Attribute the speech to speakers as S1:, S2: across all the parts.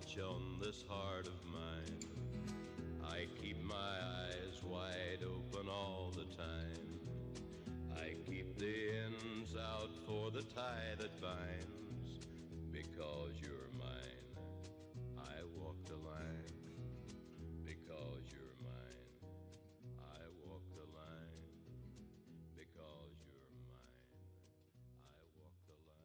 S1: watch on this heart of mine. I keep my eyes wide open all the time. I keep the ends out for the tie that binds. Because you're mine, I walk the line. Because you're mine, I walk the line. Because you're mine, I walk the line.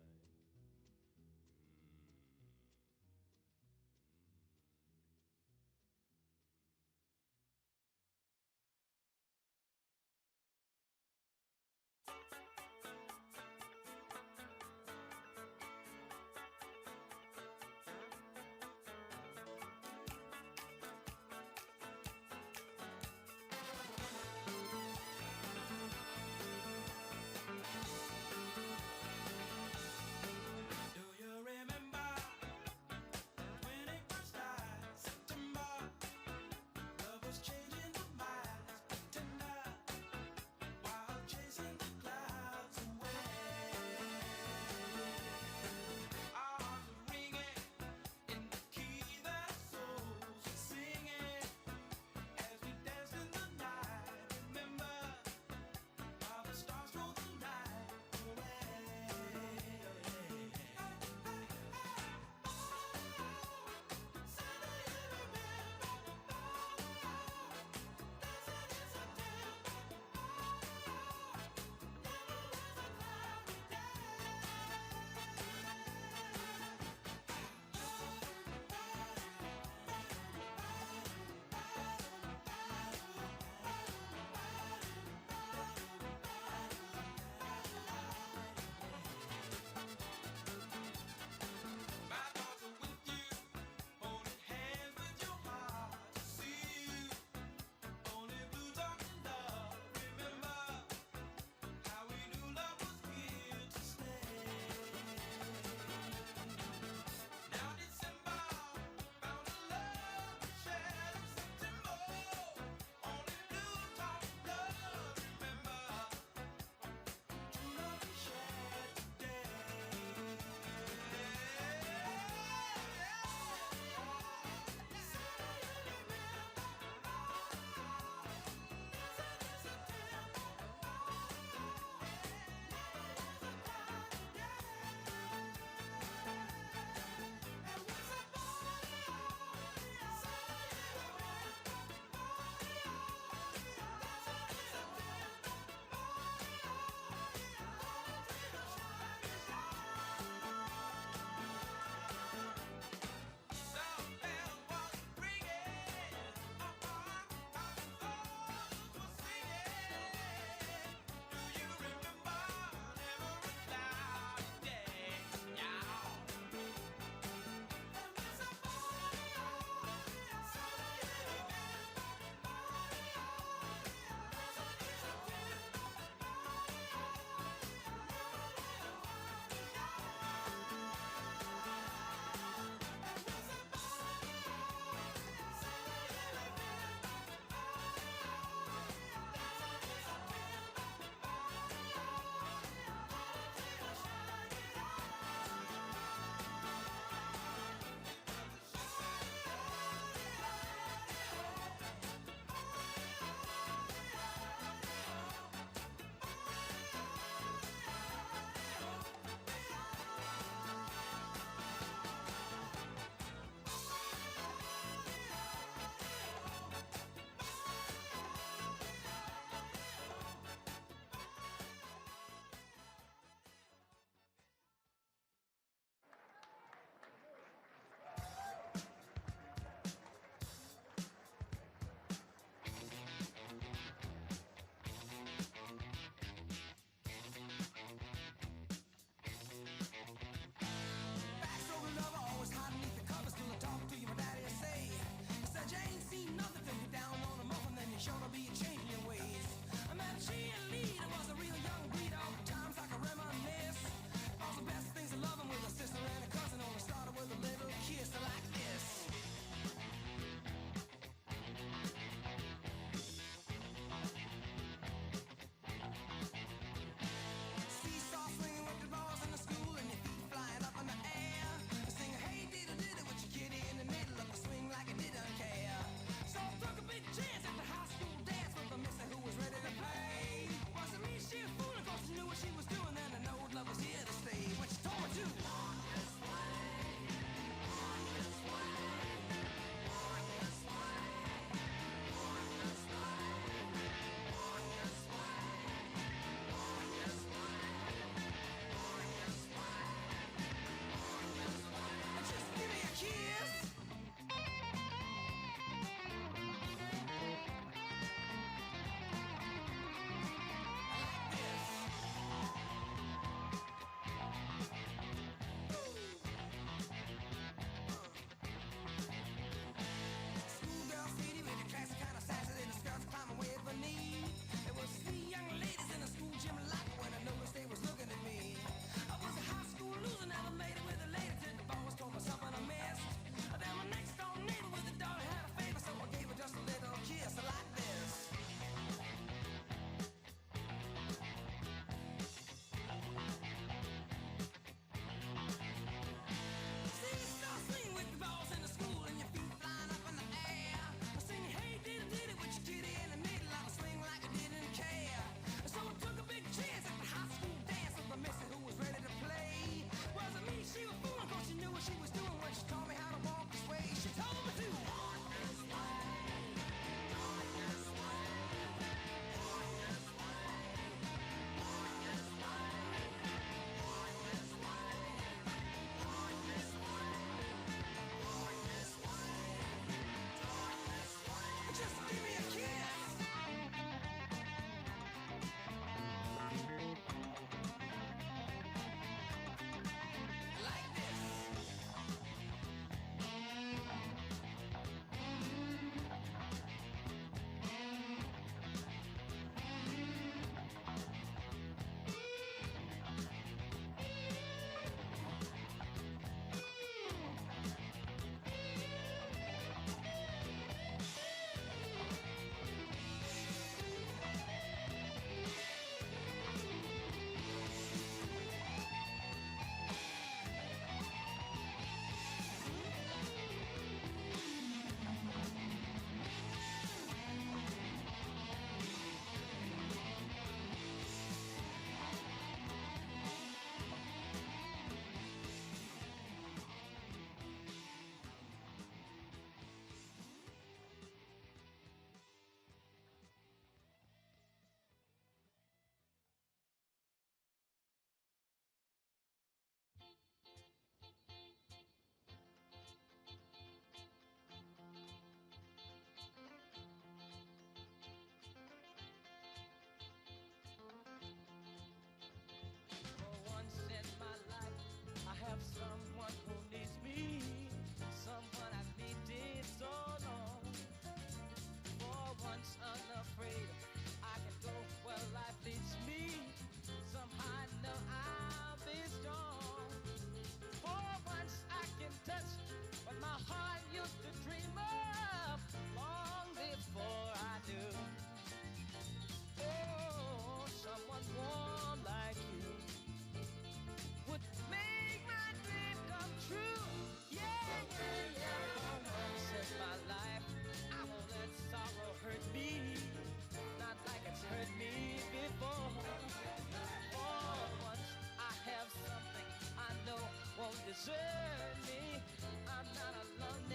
S2: concern me. I'm not alone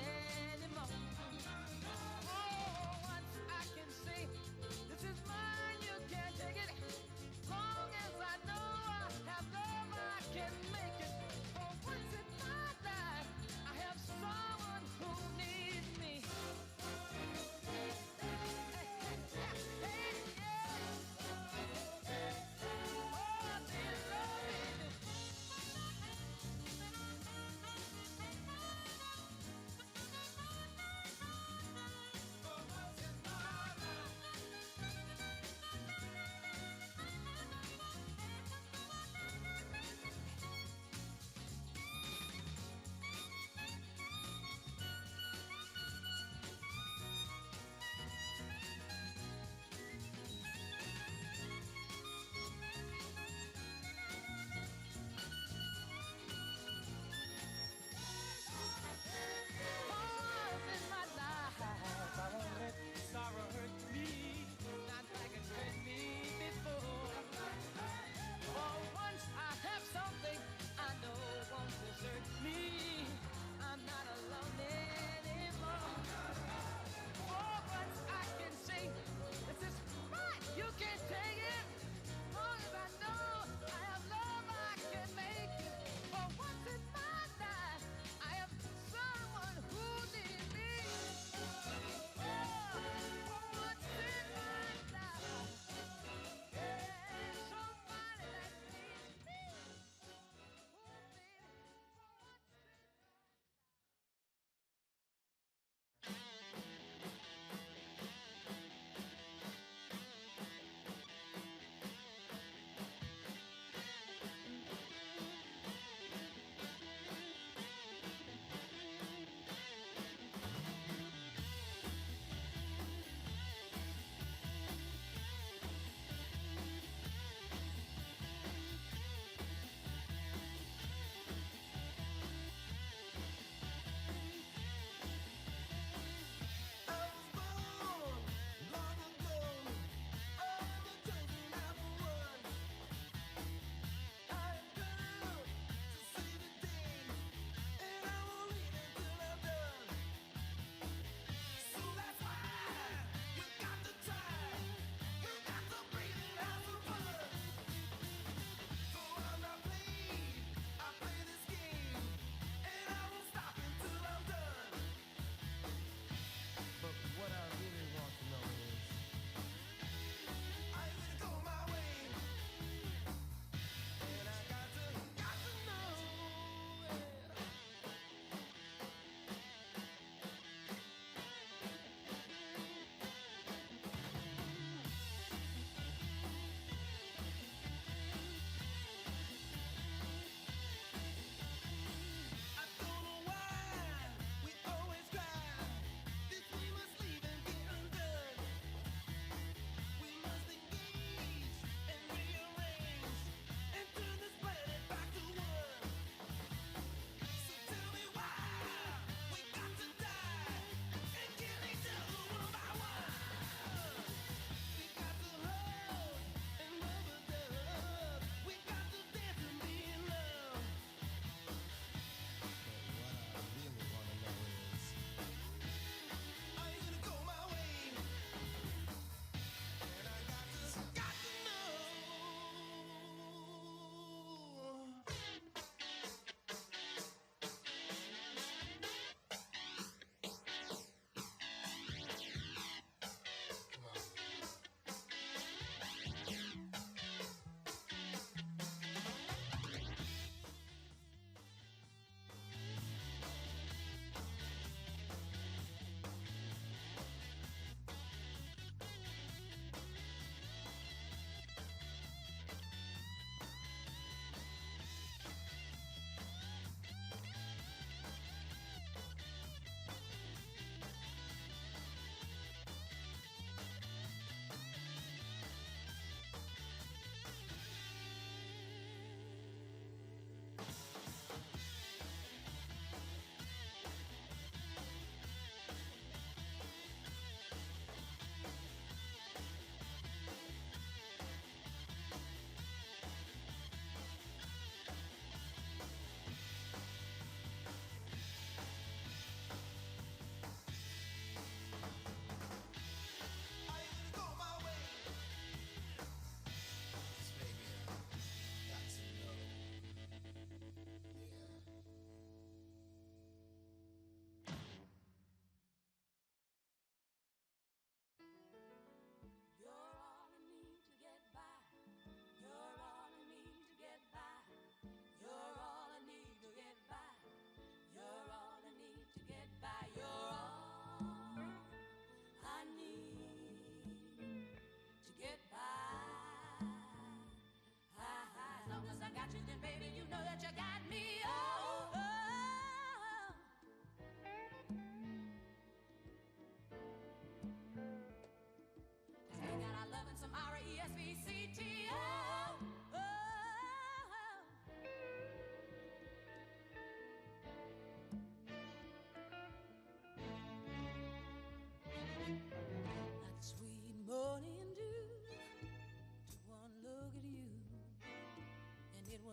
S2: anymore. Oh, once I can say, this is mine, you can't take it. Long as I know I have love, I can make it. For once in my life, I have someone who needs me.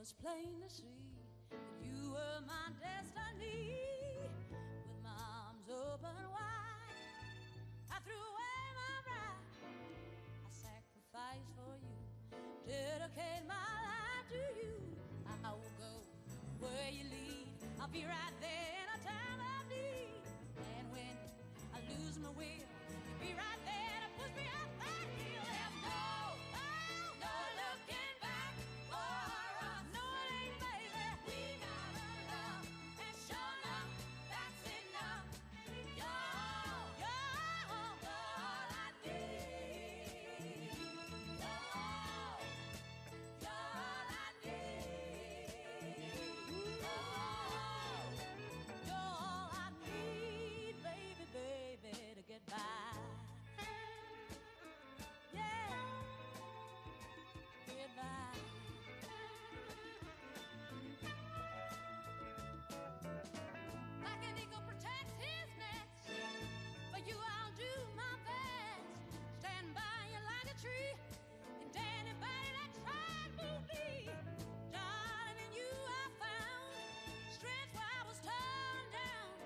S2: was plain to see that you were my destiny. With my arms open wide, I threw away my pride. I sacrificed for you, dedicate my life to you. I will go where you lead. I'll be right there in a time of need. And when I lose my will, you'll be right there to push me up that hill. There's no looking back for us. No, it ain't, baby. We got a love, and sure enough, that's enough. You're all I need. You're all I need. You're all I need, baby, to get by. Yeah, get by. Like an eagle protects his nest, for you I'll do my best. Stand by you like a tree, and anybody that tried move me. Darling, in you I found strength where I was torn down.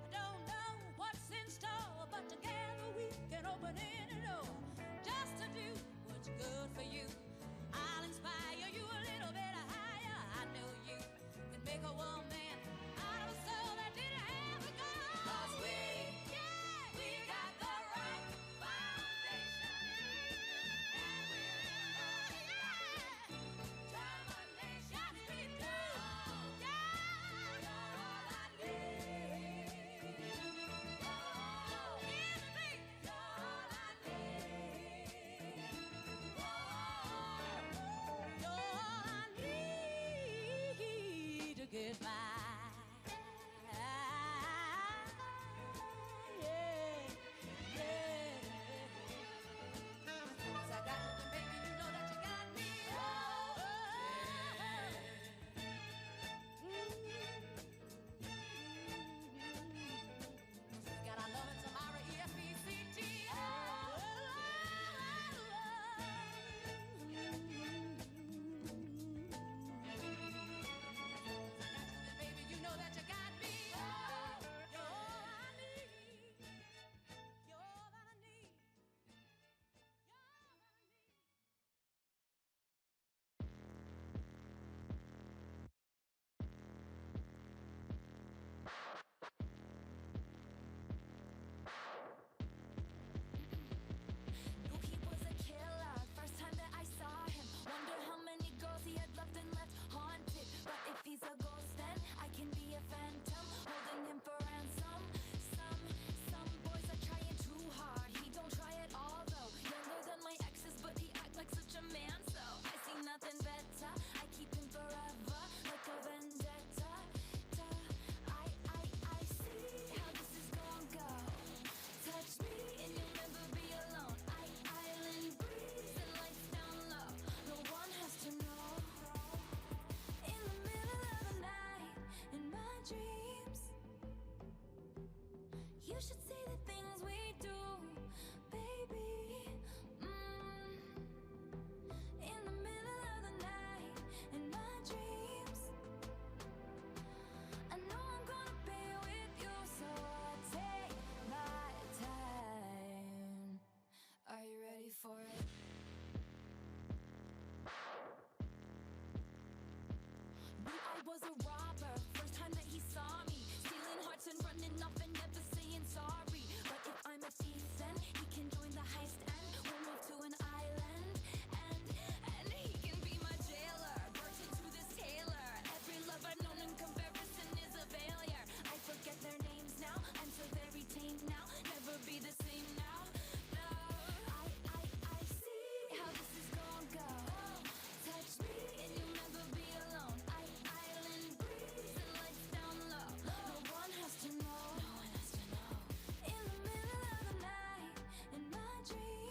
S2: I don't know what's in store, but together we can open any door. Just to do what's good for you. I'll inspire you a little bit higher. I know you can make a woman out of a soul that didn't have a goal. 'Cause we got the right foundation, and we're in the determination. Yes, we do. You're all I need. Oh, give me. You're all I need. You're all I need to get by. Yeah. 'Cause I got you, baby, you know that you got me. We got our love and tomorrow, EFECT. Baby, you know that you got me. You're all I need. You're all I need. You're all I need.
S3: Knew he was a killer, first time that I saw him. Wonder how many girls he had loved and left haunted. But if he's a ghost, then I can be a phantom, holding him for ransom. Some boys are trying too hard. He don't try at all though. Younger than my exes, but he act like such a man. So I see nothing better. I keep him forever, like a vendetta. I see how this is gonna go. Touch me and you'll never be alone. Island breeze and lights down low. No one has to know. In the middle of the night, in my dreams, you should see the things we do, baby. In the middle of the night, in my dreams, I know I'm gonna be with you, so I take my time. Are you ready for it? Knew I was a robber, first time that he saw me, stealing hearts and running off and never saying sorry. But if I'm a thief, then he can join the heist and we'll move to an island. And he can be my jailer, virgin to this tailor. Every love I've known in comparison is a failure. I forget their names now, I'm so very tame now. Never be the same now. No, I see how this is gonna go. Touch me and you'll never be alone. Island breeze and lights down low. No one has to know. In the middle of the night, in my dreams.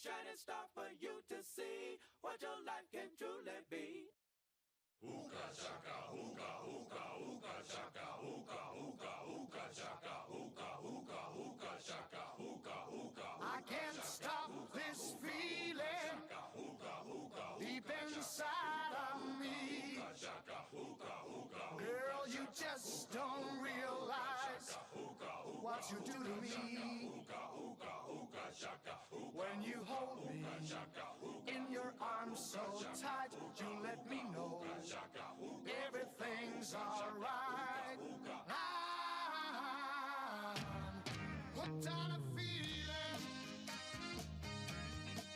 S2: Shining star for you to see what your life can truly be.
S1: Hookah chaka, hookah, hookah, hookah chaka, hookah, hookah, hookah chaka, hookah, hookah, hookah chaka, hookah, hookah.
S2: I can't stop this feeling deep inside of me. Girl, you just don't realize what you do to me. When you hold me in your arms so tight, you let me know everything's alright. I'm hooked on a feeling,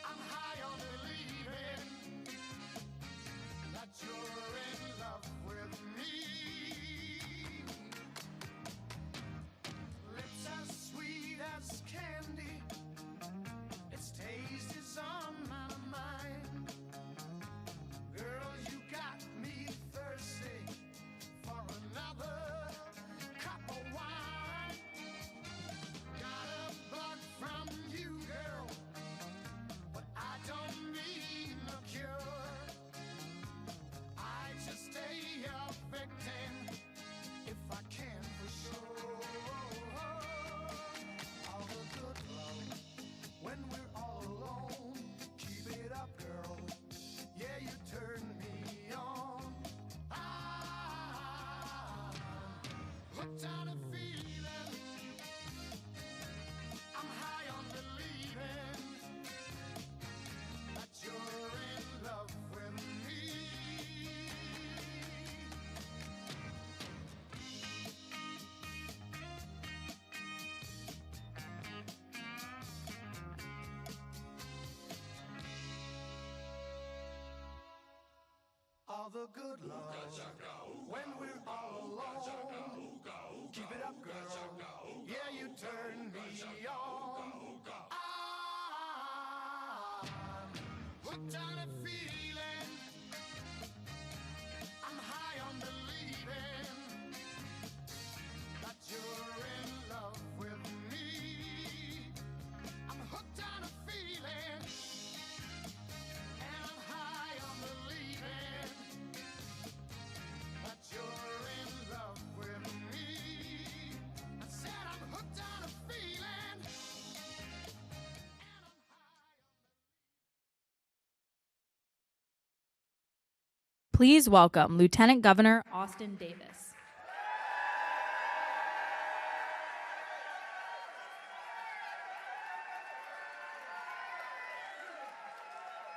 S2: I'm high on believing that you're in love with me. Lips as sweet as candy, its taste is on my mind. Girl, you got me thirsty for another cup of wine. Got a bug from you, girl, but I don't need no cure. I just stay a victim if I can for sure. All the good love when we're all alone. Keep it up, girl. Yeah, you turn me on. I'm hooked on a feeling, I'm high on believing that you're in love with me. All the good love when we're all alone. Keep it up, girl. Yeah, you turn me on. I'm hooked on a feeling, I'm high on believing that you're in love with me. I'm hooked on a feeling, and I'm high on believing that you're in love with me. I said I'm hooked on a feeling, and I'm high on
S4: Please welcome Lieutenant Governor Austin Davis.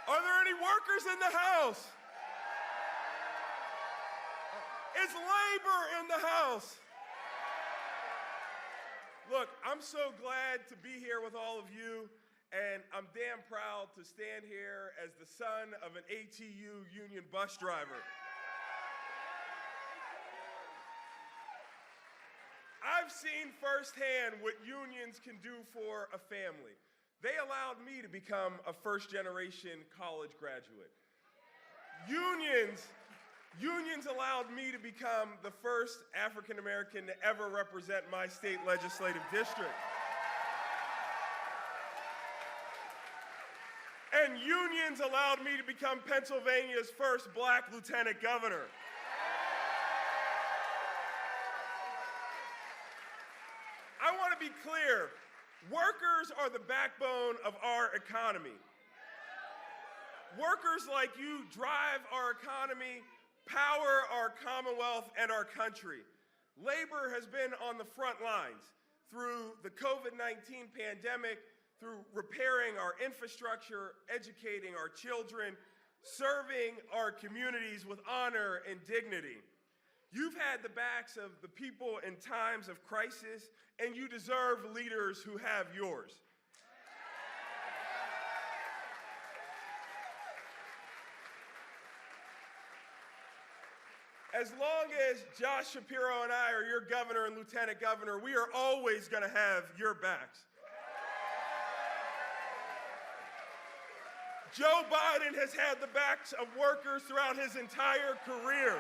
S5: Are there workers in the house? Is labor in the house? Look, I'm so glad to be here with all of you, and I'm damn proud to stand here as the son of an ATU union bus driver. I've seen firsthand what unions can do for a family. They allowed me to become a first-generation college graduate. Unions allowed me to become the first African-American to ever represent my state legislative district. And unions allowed me to become Pennsylvania's first black lieutenant governor. I want to be clear, workers are the backbone of our economy. Workers like you drive our economy, power our Commonwealth and our country. Labor has been on the front lines through the COVID-19 pandemic, through repairing our infrastructure, educating our children, serving our communities with honor and dignity. You've had the backs of the people in times of crisis, and you deserve leaders who have yours. As long as Josh Shapiro and I are your governor and lieutenant governor, we are always going to have your backs. Joe Biden has had the backs of workers throughout his entire career.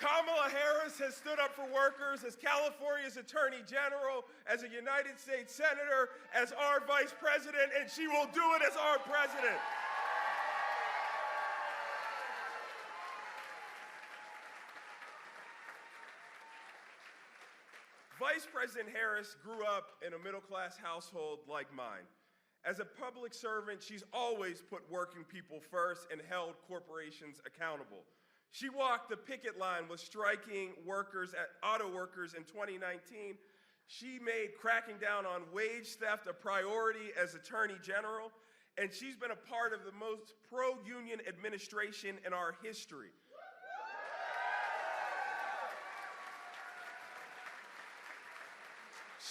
S5: Kamala Harris has stood up for workers as California's Attorney General, as a United States Senator, as our Vice President, and she will do it as our President. Vice President Harris grew up in a middle-class household like mine. As a public servant, she's always put working people first and held corporations accountable. She walked the picket line with striking workers, auto workers in 2019. She made cracking down on wage theft a priority as Attorney General, and she's been a part of the most pro-union administration in our history.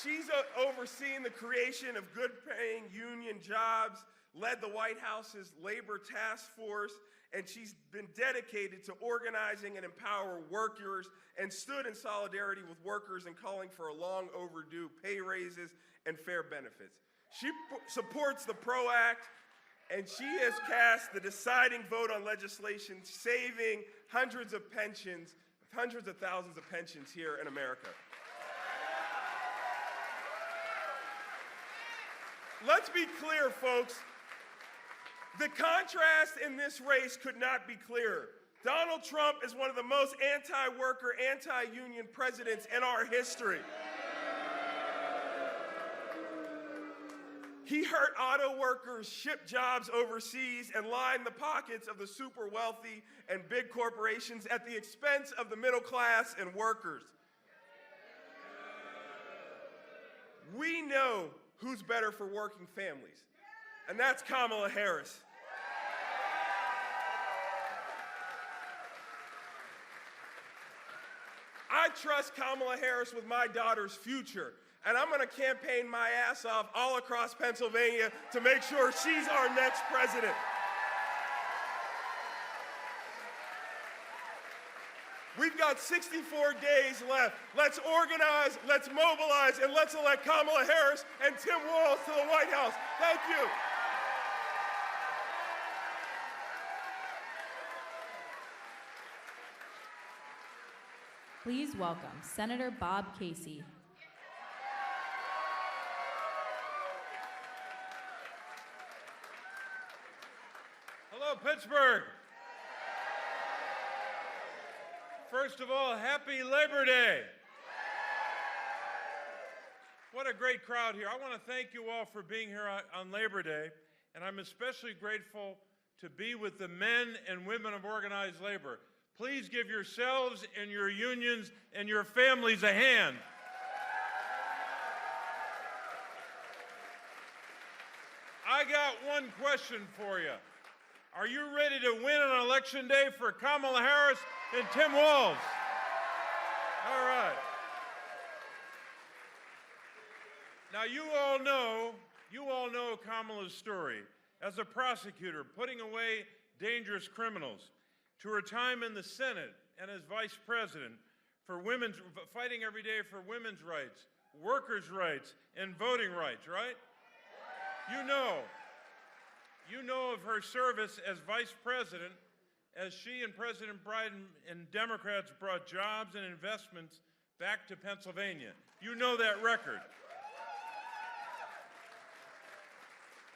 S5: She's overseen the creation of good-paying union jobs, led the White House's labor task force, and she's been dedicated to organizing and empower workers and stood in solidarity with workers in calling for a long overdue pay raises and fair benefits. She supports the PRO Act, and she has cast the deciding vote on legislation saving hundreds of thousands of pensions here in America. Let's be clear, folks. The contrast in this race could not be clearer. Donald Trump is one of the most anti-worker, anti-union presidents in our history. He hurt auto workers, shipped jobs overseas, and lined the pockets of the super wealthy and big corporations at the expense of the middle class and workers. We know who's better for working families, and that's Kamala Harris. I trust Kamala Harris with my daughter's future, and I'm going to campaign my ass off all across Pennsylvania to make sure she's our next president. We've got 64 days left. Let's organize, let's mobilize, and let's elect Kamala Harris and Tim Walz to the White House. Thank you.
S4: Please welcome Senator Bob Casey.
S6: Hello, Pittsburgh. First of all, happy Labor Day. What a great crowd here. I want to thank you all for being here on Labor Day, and I'm especially grateful to be with the men and women of organized labor. Please give yourselves and your unions and your families a hand. got one question for you. Are you ready to win on Election Day for Kamala Harris and Tim Walz? All right. Now, you all know Kamala's story as a prosecutor, putting away dangerous criminals, to her time in the Senate and as vice president for fighting every day for women's rights, workers' rights, and voting rights, right? You know of her service as vice president as she and President Biden and Democrats brought jobs and investments back to Pennsylvania. You know that record.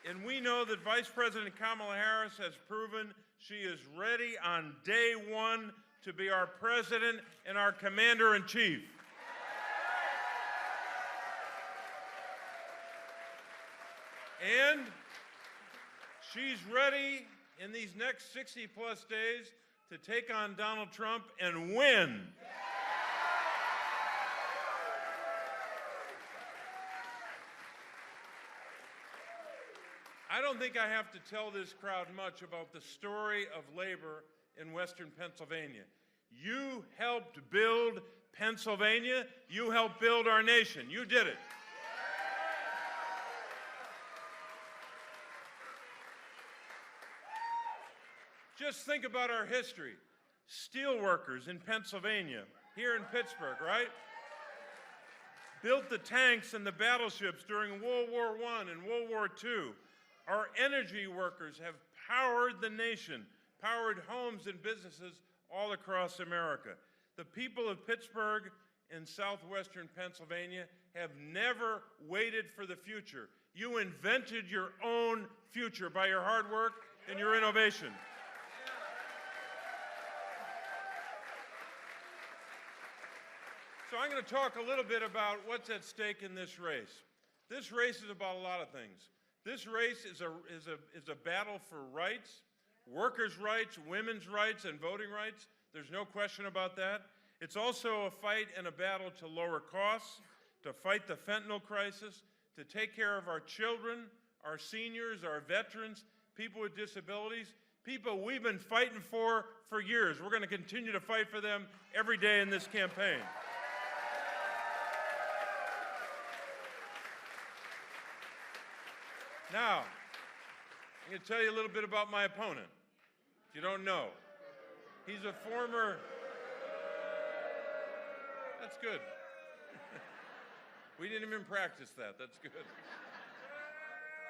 S6: And we know that Vice President Kamala Harris has proven she is ready on day one to be our president and our commander-in-chief. And she's ready in these next 60-plus days to take on Donald Trump and win. I don't think I have to tell this crowd much about the story of labor in Western Pennsylvania. You helped build Pennsylvania. You helped build our nation. You did it. Just think about our history. Steelworkers in Pennsylvania, here in Pittsburgh, right? Built the tanks and the battleships during World War I and World War II. Our energy workers have powered the nation, powered homes and businesses all across America. The people of Pittsburgh and southwestern Pennsylvania have never waited for the future. You invented your own future by your hard work and your innovation. So I'm going to talk a little bit about what's at stake in this race. This race is about a lot of things. This race is a battle for rights, workers' rights, women's rights, and voting rights. There's no question about that. It's also a fight and a battle to lower costs, to fight the fentanyl crisis, to take care of our children, our seniors, our veterans, people with disabilities, people we've been fighting for years. We're going to continue to fight for them every day in this campaign. Now, I'm going to tell you a little bit about my opponent, if you don't know. He's a former, that's good. We didn't even practice that, that's good.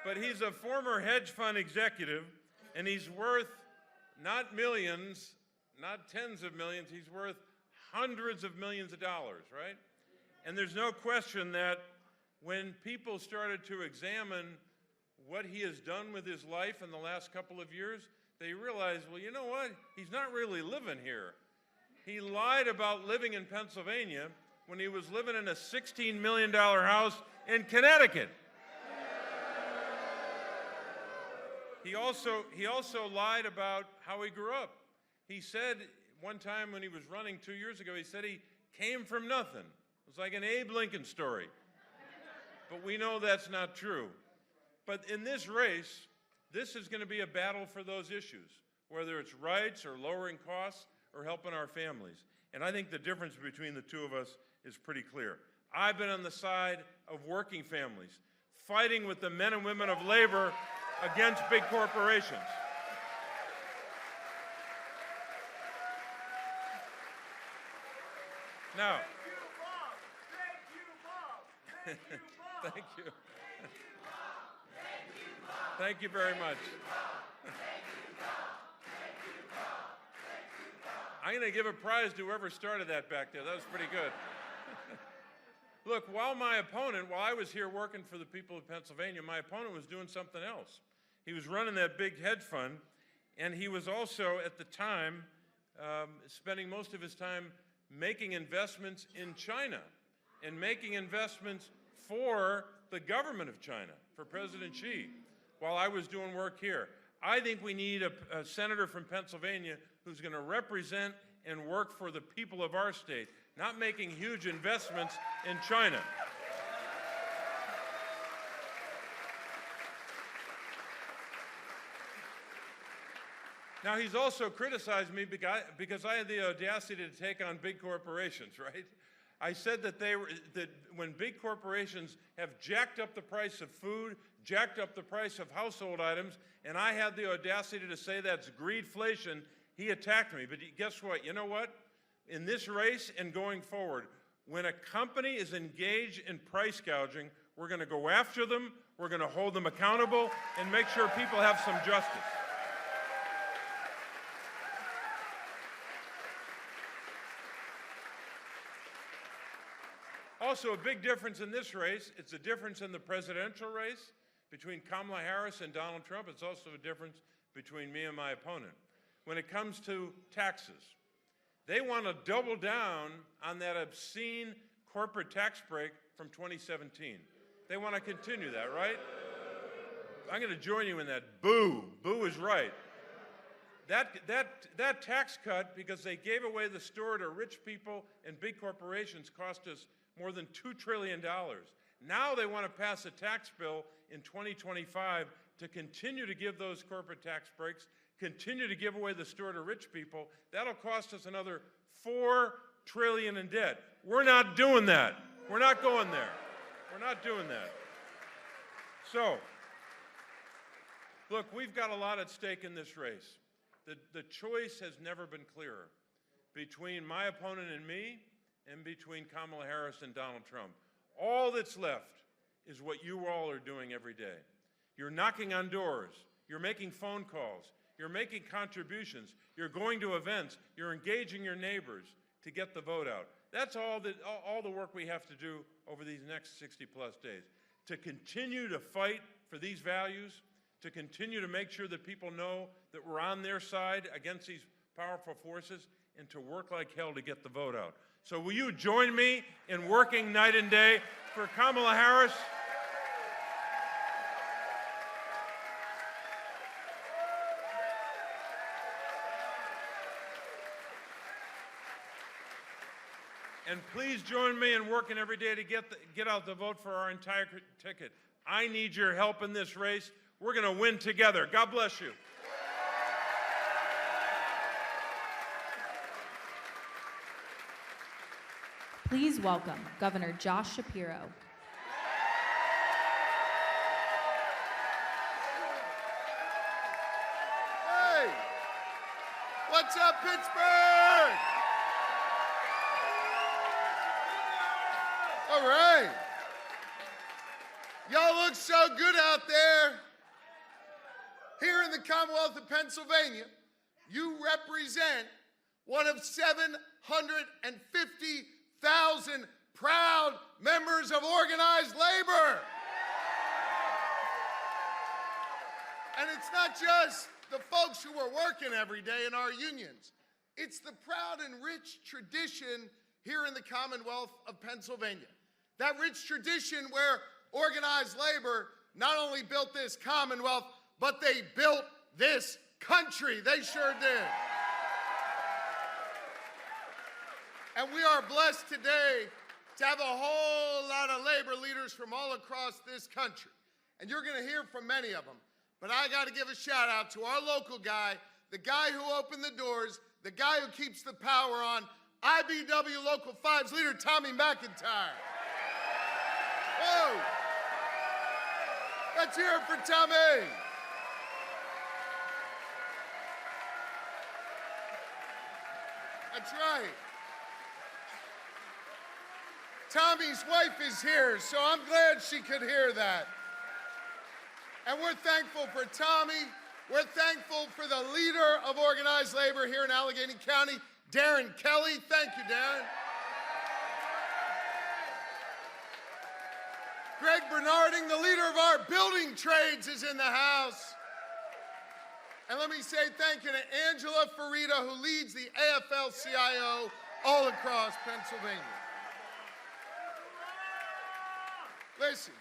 S6: But he's a former hedge fund executive, and he's worth not millions, not tens of millions, he's worth hundreds of millions of dollars, right? And there's no question that when people started to examine what he has done with his life in the last couple of years, they realized, well, you know what? He's not really living here. He lied about living in Pennsylvania when he was living in a $16 million house in Connecticut. He also lied about how he grew up. He said one time when he was running 2 years ago, he said he came from nothing. It was like an Abe Lincoln story. But we know that's not true. But in this race, this is going to be a battle for those issues, whether it's rights or lowering costs or helping our families. And I think the difference between the two of us is pretty clear. I've been on the side of working families, fighting with the men and women of labor against big corporations. Now, thank you, Bob. Thank you. Thank you very much. I'm going to give a prize to whoever started that back there. That was pretty good. Look, while I was here working for the people of Pennsylvania, my opponent was doing something else. He was running that big hedge fund, and he was also, at the time, spending most of his time making investments in China and making investments for the government of China, for President Xi, while I was doing work here. I think we need a senator from Pennsylvania who's going to represent and work for the people of our state, not making huge investments in China. Now, he's also criticized me because I had the audacity to take on big corporations, right? I said that when big corporations have jacked up the price of food, jacked up the price of household items, and I had the audacity to say that's greedflation, he attacked me. But guess what? You know what? In this race and going forward, when a company is engaged in price gouging, we're going to go after them, we're going to hold them accountable, and make sure people have some justice. Also, a big difference in this race, it's a difference in the presidential race between Kamala Harris and Donald Trump. It's also a difference between me and my opponent. When it comes to taxes, they want to double down on that obscene corporate tax break from 2017. They want to continue that, right? I'm going to join you in that. Boo. Boo is right. That tax cut, because they gave away the store to rich people and big corporations, cost us more than $2 trillion. Now they want to pass a tax bill in 2025 to continue to give those corporate tax breaks, continue to give away the store to rich people. That'll cost us another $4 trillion in debt. We're not doing that. We're not going there. We're not doing that. So, look, we've got a lot at stake in this race. The choice has never been clearer between my opponent and me, and between Kamala Harris and Donald Trump. All that's left is what you all are doing every day. You're knocking on doors. You're making phone calls. You're making contributions. You're going to events. You're engaging your neighbors to get the vote out. That's all the work we have to do over these next 60-plus days, to continue to fight for these values, to continue to make sure that people know that we're on their side against these powerful forces, and to work like hell to get the vote out. So will you join me in working night and day for Kamala Harris? And please join me in working every day to get out the vote for our entire ticket. I need your help in this race. We're going to win together. God bless you.
S4: Please welcome Governor Josh Shapiro.
S7: Hey, what's up, Pittsburgh? All right. Y'all look so good out there. Here in the Commonwealth of Pennsylvania, you represent one of 750,000 proud members of organized labor. And it's not just the folks who are working every day in our unions. It's the proud and rich tradition here in the Commonwealth of Pennsylvania. That rich tradition where organized labor not only built this Commonwealth, but they built this country. They sure did. And we are blessed today to have a whole lot of labor leaders from all across this country. And you're going to hear from many of them. But I got to give a shout out to our local guy, the guy who opened the doors, the guy who keeps the power on, IBW Local 5's leader, Tommy McIntyre. Whoa! Let's hear it for Tommy. That's right. Tommy's wife is here, so I'm glad she could hear that. And we're thankful for Tommy. We're thankful for the leader of organized labor here in Allegheny County, Darren Kelly. Thank you, Darren. Greg Bernarding, the leader of our building trades, is in the house. And let me say thank you to Angela Farida, who leads the AFL-CIO all across Pennsylvania. Listen,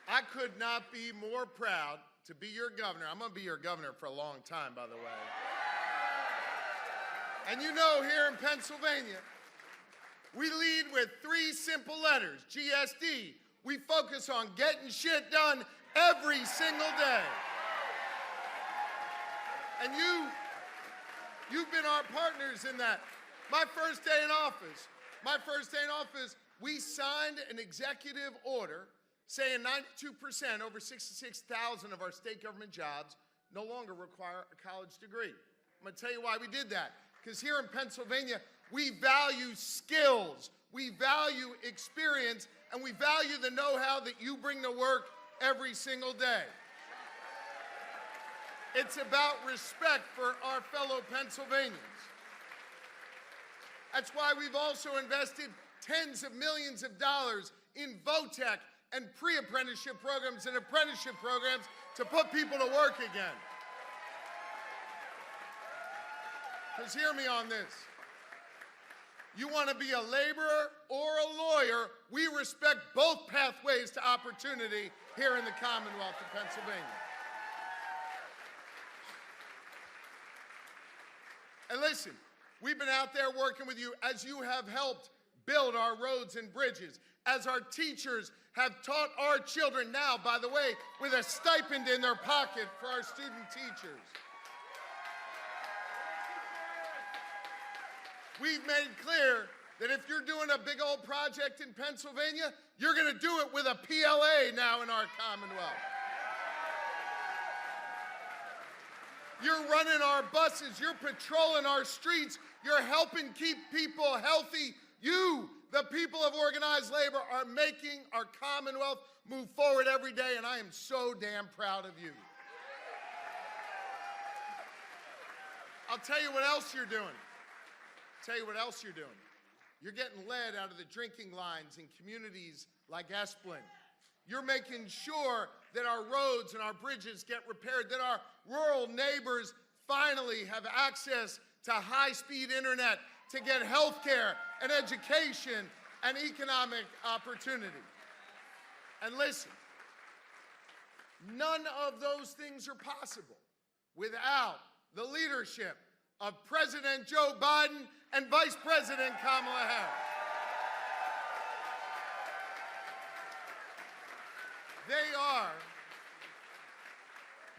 S7: I could not be more proud to be your governor. I'm going to be your governor for a long time, by the way. And you know, here in Pennsylvania, we lead with 3 simple letters, GSD. We focus on getting shit done every single day. And you've been our partners in that. My first day in office, we signed an executive order saying 92%, over 66,000 of our state government jobs no longer require a college degree. I'm going to tell you why we did that. Because here in Pennsylvania, we value skills, we value experience, and we value the know-how that you bring to work every single day. It's about respect for our fellow Pennsylvanians. That's why we've also invested tens of millions of dollars in VOTEC and pre-apprenticeship programs and apprenticeship programs to put people to work again. Because hear me on this. You want to be a laborer or a lawyer, we respect both pathways to opportunity here in the Commonwealth of Pennsylvania. And listen, we've been out there working with you as you have helped build our roads and bridges, as our teachers have taught our children now, by the way, with a stipend in their pocket for our student teachers. We've made clear that if you're doing a big old project in Pennsylvania, you're going to do it with a PLA now in our Commonwealth. You're running our buses, you're patrolling our streets, you're helping keep people healthy. You, the people of organized labor, are making our Commonwealth move forward every day, and I am so damn proud of you. I'll tell you what else you're doing. You're getting lead out of the drinking lines in communities like Esplin. You're making sure that our roads and our bridges get repaired, that our rural neighbors finally have access to high-speed internet to get health care and education and economic opportunity. And listen, none of those things are possible without the leadership of President Joe Biden and Vice President Kamala Harris.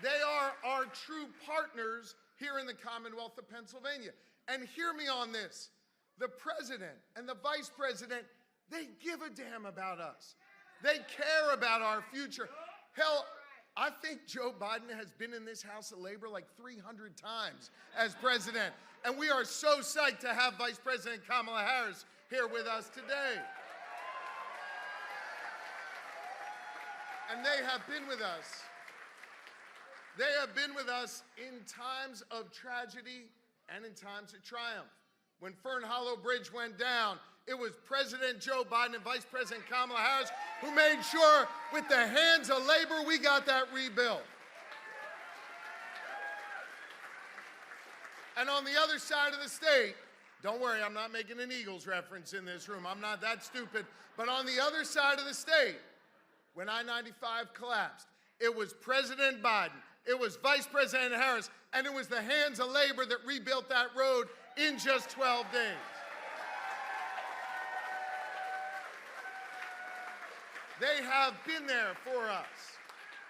S7: They are our true partners here in the Commonwealth of Pennsylvania. And hear me on this. The president and the vice president, they give a damn about us. They care about our future. Hell, I think Joe Biden has been in this House of Labor like 300 times as president. And we are so psyched to have Vice President Kamala Harris here with us today. And they have been with us. They have been with us in times of tragedy and in times of triumph. When Fern Hollow Bridge went down, it was President Joe Biden and Vice President Kamala Harris who made sure with the hands of labor we got that rebuilt. And on the other side of the state, don't worry, I'm not making an Eagles reference in this room. I'm not that stupid. But on the other side of the state, when I-95 collapsed, it was President Biden, it was Vice President Harris, and it was the hands of labor that rebuilt that road in just 12 days. They have been there for us.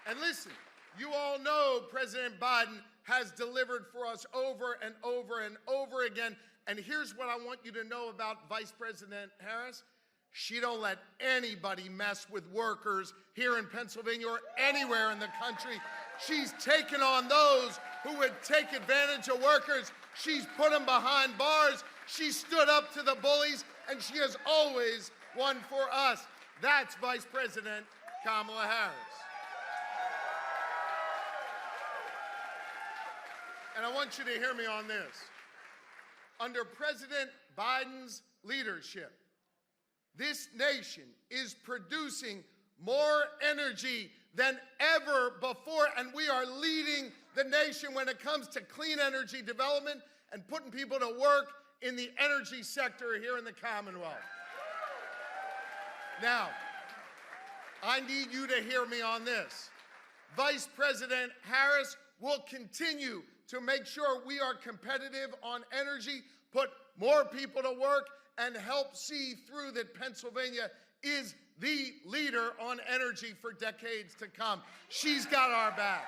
S7: And listen, you all know President Biden has delivered for us over and over and over again. And here's what I want you to know about Vice President Harris. She don't let anybody mess with workers here in Pennsylvania or anywhere in the country. She's taken on those who would take advantage of workers. She's put them behind bars. She stood up to the bullies, and she has always won for us. That's Vice President Kamala Harris. And I want you to hear me on this. Under President Biden's leadership, this nation is producing more energy than ever before, and we are leading the nation when it comes to clean energy development and putting people to work in the energy sector here in the Commonwealth. Now, I need you to hear me on this. Vice President Harris will continue to make sure we are competitive on energy, put more people to work, and help see through that Pennsylvania is the leader on energy for decades to come. She's got our back.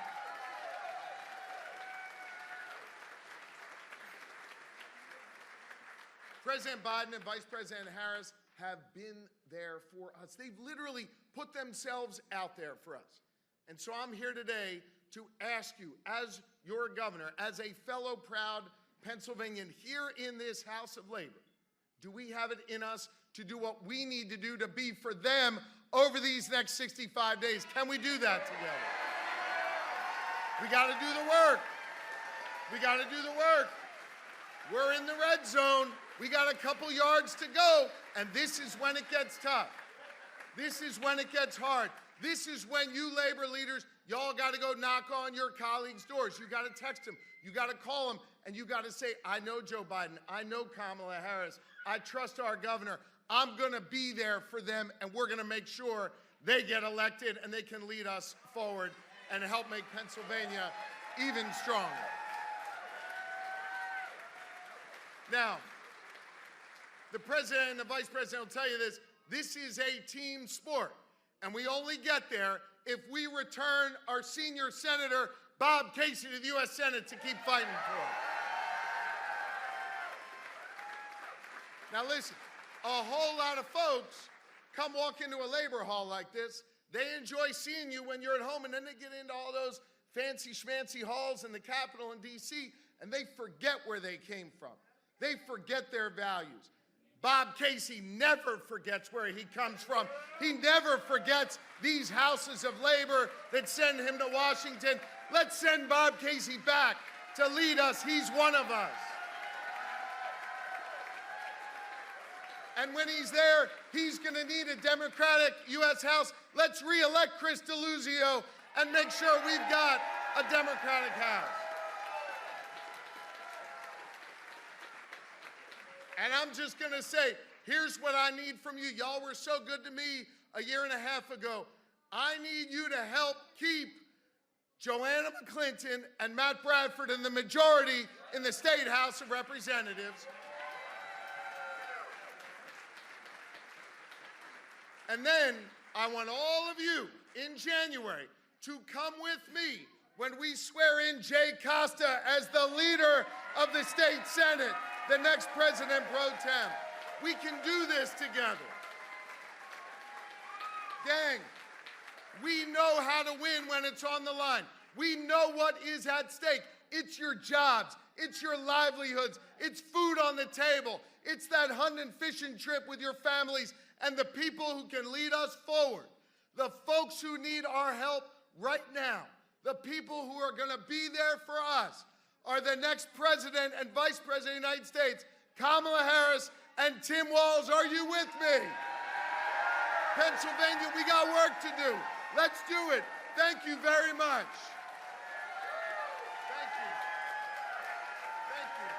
S7: President Biden and Vice President Harris have been there for us. They've literally put themselves out there for us. And so I'm here today to ask you, as your governor, as a fellow proud Pennsylvanian here in this House of Labor, do we have it in us to do what we need to do to be for them over these next 65 days? Can we do that together? We got to do the work. We got to do the work. We're in the red zone. We got a couple yards to go, and this is when it gets tough. This is when it gets hard. This is when you labor leaders, y'all got to go knock on your colleagues' doors. You got to text them. You got to call them, and you got to say, I know Joe Biden. I know Kamala Harris. I trust our governor. I'm going to be there for them, and we're going to make sure they get elected and they can lead us forward and help make Pennsylvania even stronger. Now, the president and the vice president will tell you this. This is a team sport, and we only get there if we return our senior senator, Bob Casey, to the U.S. Senate to keep fighting for it. Now listen, a whole lot of folks come walk into a labor hall like this. They enjoy seeing you when you're at home, and then they get into all those fancy schmancy halls in the Capitol in D.C., and they forget where they came from. They forget their values. Bob Casey never forgets where he comes from. He never forgets these houses of labor that send him to Washington. Let's send Bob Casey back to lead us. He's one of us. And when he's there, he's going to need a Democratic U.S. House. Let's re-elect Chris Deluzio and make sure we've got a Democratic House. And I'm just going to say, here's what I need from you. Y'all were so good to me a year and a half ago. I need you to help keep Joanna McClinton and Matt Bradford in the majority in the State House of Representatives. And then I want all of you in January to come with me when we swear in Jay Costa as the leader of the state Senate, the next president pro tem. We can do this together. Gang, we know how to win when it's on the line. We know what is at stake. It's your jobs. It's your livelihoods. It's food on the table. It's that hunt and fishing trip with your families and the people who can lead us forward. The folks who need our help right now, the people who are going to be there for us, are the next president and vice president of the United States, Kamala Harris and Tim Walz. Are you with me? Pennsylvania, we got work to do. Let's do it. Thank you very much. Thank you. Thank you.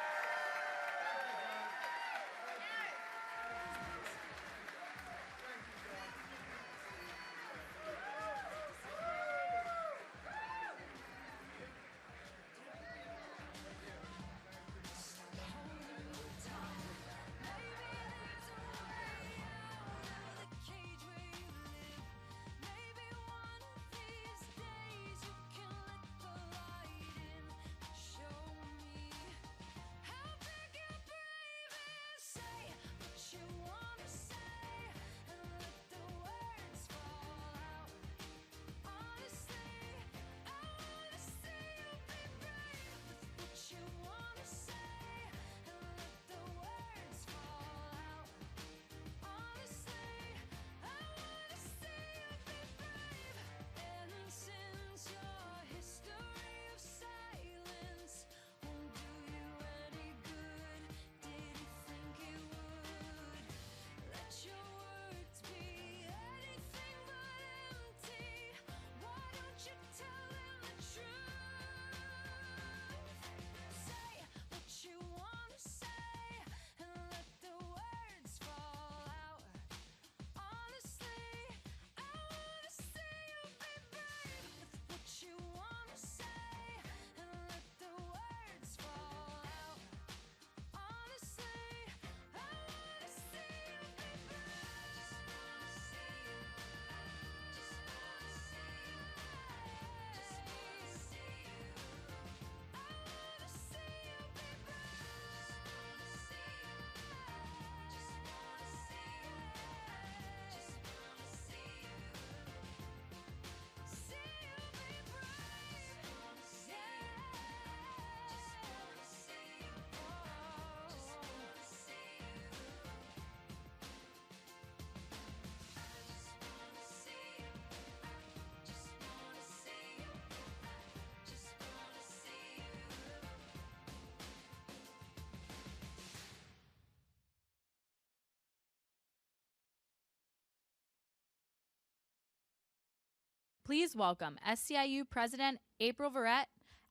S4: Please welcome SCIU President April Verrett,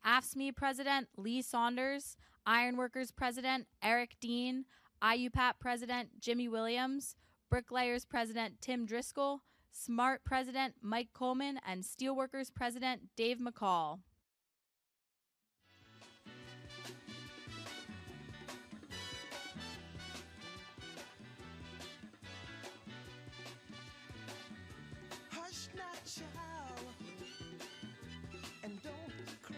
S4: AFSCME President Lee Saunders, Ironworkers President Eric Dean, IUPAT President Jimmy Williams, Bricklayers President Tim Driscoll, SMART President Mike Coleman, and Steelworkers President Dave McCall.
S2: Hush not, child, and don't cry.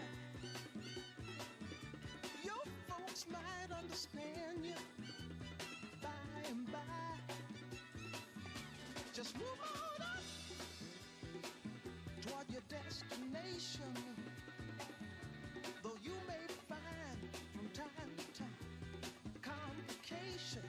S2: Your folks might understand you by and by. Just move on up toward your destination, though you may find from time to time complications.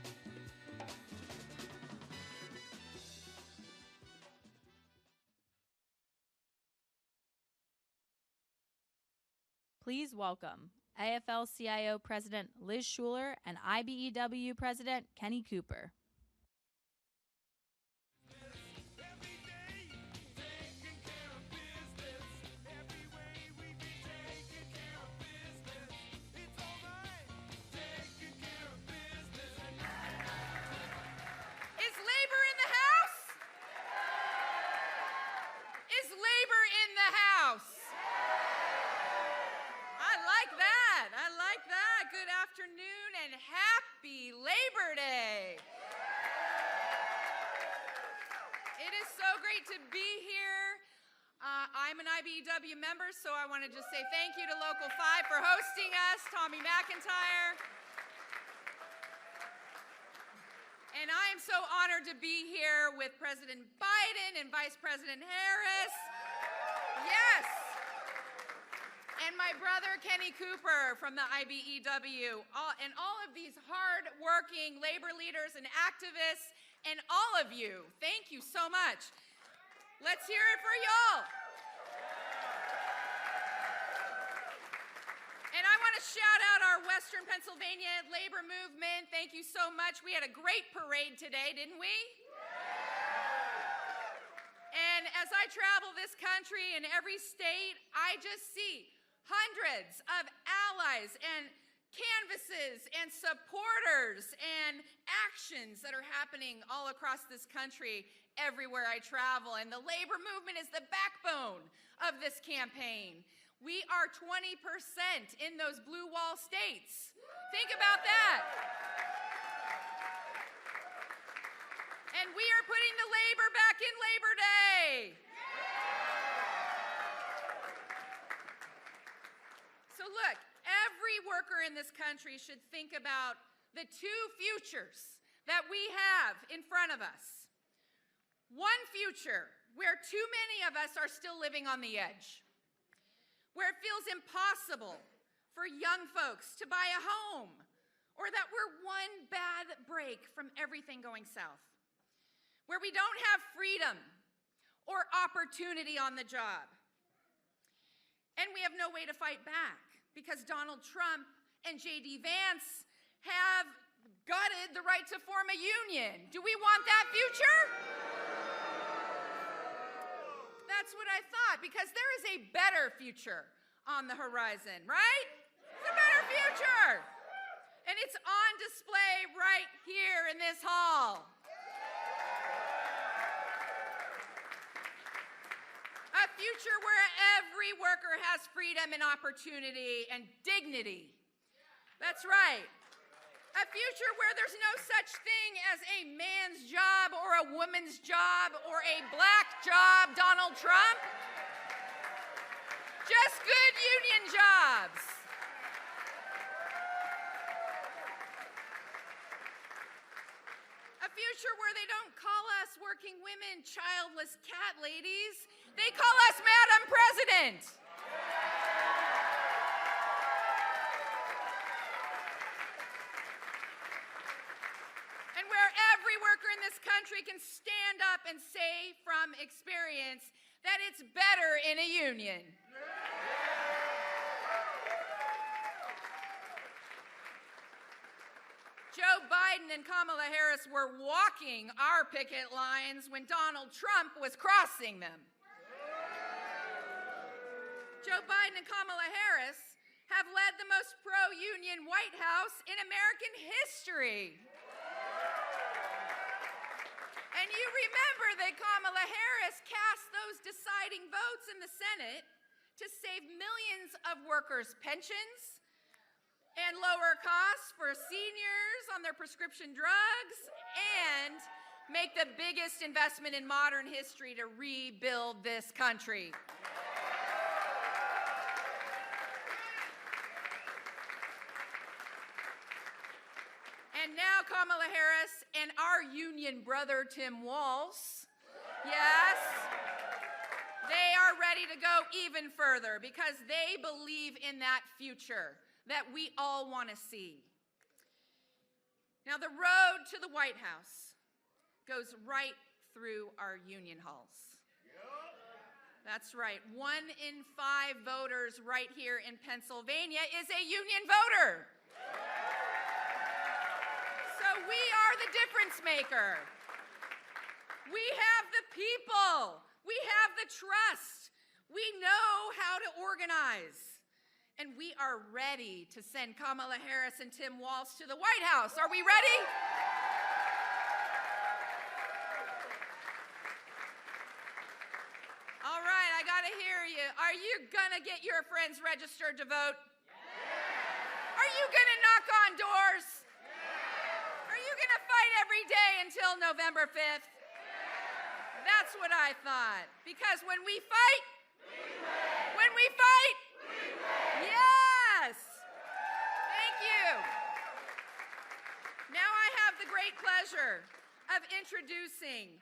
S4: Please welcome AFL-CIO President Liz Schuler and IBEW President Kenny Cooper.
S8: Is labor in the house? Is labor in the house? I like that. I like that. Good afternoon and happy Labor Day. It is so great to be here. I'm an IBEW member, so I want to just say thank you to Local 5 for hosting us, Tommy McIntyre. And I am so honored to be here with President Biden and Vice President Harris. Yes. And my brother, Kenny Cooper from the IBEW. And all of these hard-working labor leaders and activists, and all of you, thank you so much. Let's hear it for y'all. And I want to shout out our Western Pennsylvania labor movement. Thank you so much. We had a great parade today, didn't we? And as I travel this country in every state, I just see hundreds of allies and canvases and supporters and actions that are happening all across this country everywhere I travel. And the labor movement is the backbone of this campaign. We are 20% in those blue wall states. Think about that. And we are putting the labor back in Labor Day. So look, every worker in this country should think about the two futures that we have in front of us. One future where too many of us are still living on the edge, where it feels impossible for young folks to buy a home, or that we're one bad break from everything going south, where we don't have freedom or opportunity on the job, and we have no way to fight back because Donald Trump and J.D. Vance have gutted the right to form a union. Do we want that future? That's what I thought, because there is a better future on the horizon, right? It's a better future. And it's on display right here in this hall. A future where every worker has freedom and opportunity and dignity. That's right. A future where there's no such thing as a man's job or a woman's job or a black job, Donald Trump. Just good union jobs. A future where they don't call us working women childless cat ladies. They call us Madam President. Where every worker in this country can stand up and say from experience that it's better in a union. Joe Biden and Kamala Harris were walking our picket lines when Donald Trump was crossing them. Biden and Kamala Harris have led the most pro-union White House in American history. And you remember that Kamala Harris cast those deciding votes in the Senate to save millions of workers' pensions and lower costs for seniors on their prescription drugs and make the biggest investment in modern history to rebuild this country. And now Kamala Harris and our union brother, Tim Walz, yes, they are ready to go even further because they believe in that future that we all want to see. Now, the road to the White House goes right through our union halls. That's right. 1 in 5 voters right here in Pennsylvania is a union voter. So we are the difference maker. We have the people. We have the trust. We know how to organize. And we are ready to send Kamala Harris and Tim Walz to the White House. Are we ready? All right, I got to hear you. Are you going to get your friends registered to vote? Yeah. Are you going to knock on doors? Yeah. Are you going to fight every day until November 5th? Yeah. That's what I thought. Because when we fight, when we fight, yes! Thank you. Now I have the great pleasure of introducing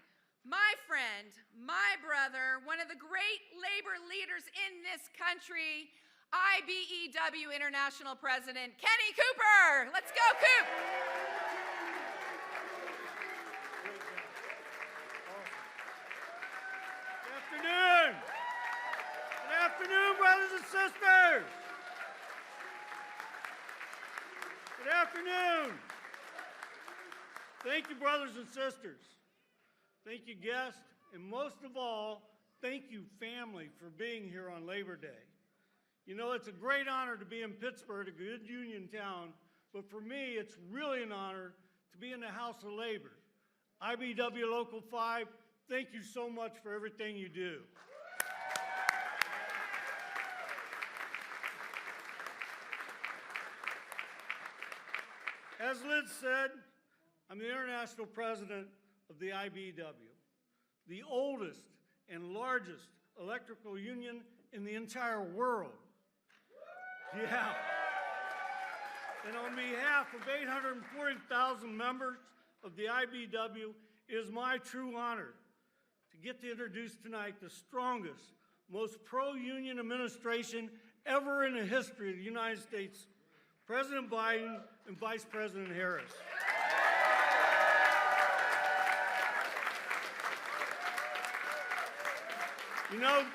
S8: my friend, my brother, one of the great labor leaders in this country, IBEW International President, Kenny Cooper. Let's go, Coop.
S9: Good afternoon. Good afternoon, brothers and sisters. Good afternoon. Thank you, brothers and sisters. Thank you, guests. And most of all, thank you, family, for being here on Labor Day. You know, it's a great honor to be in Pittsburgh, a good union town, but for me, it's really an honor to be in the House of Labor. IBEW Local 5, thank you so much for everything you do. As Liz said, I'm the international president of the IBEW, the oldest and largest electrical union in the entire world. Yeah. And on behalf of 840,000 members of the IBEW, it is my true honor to get to introduce tonight the strongest, most pro-union administration ever in the history of the United States, President Biden and Vice President Harris. You know,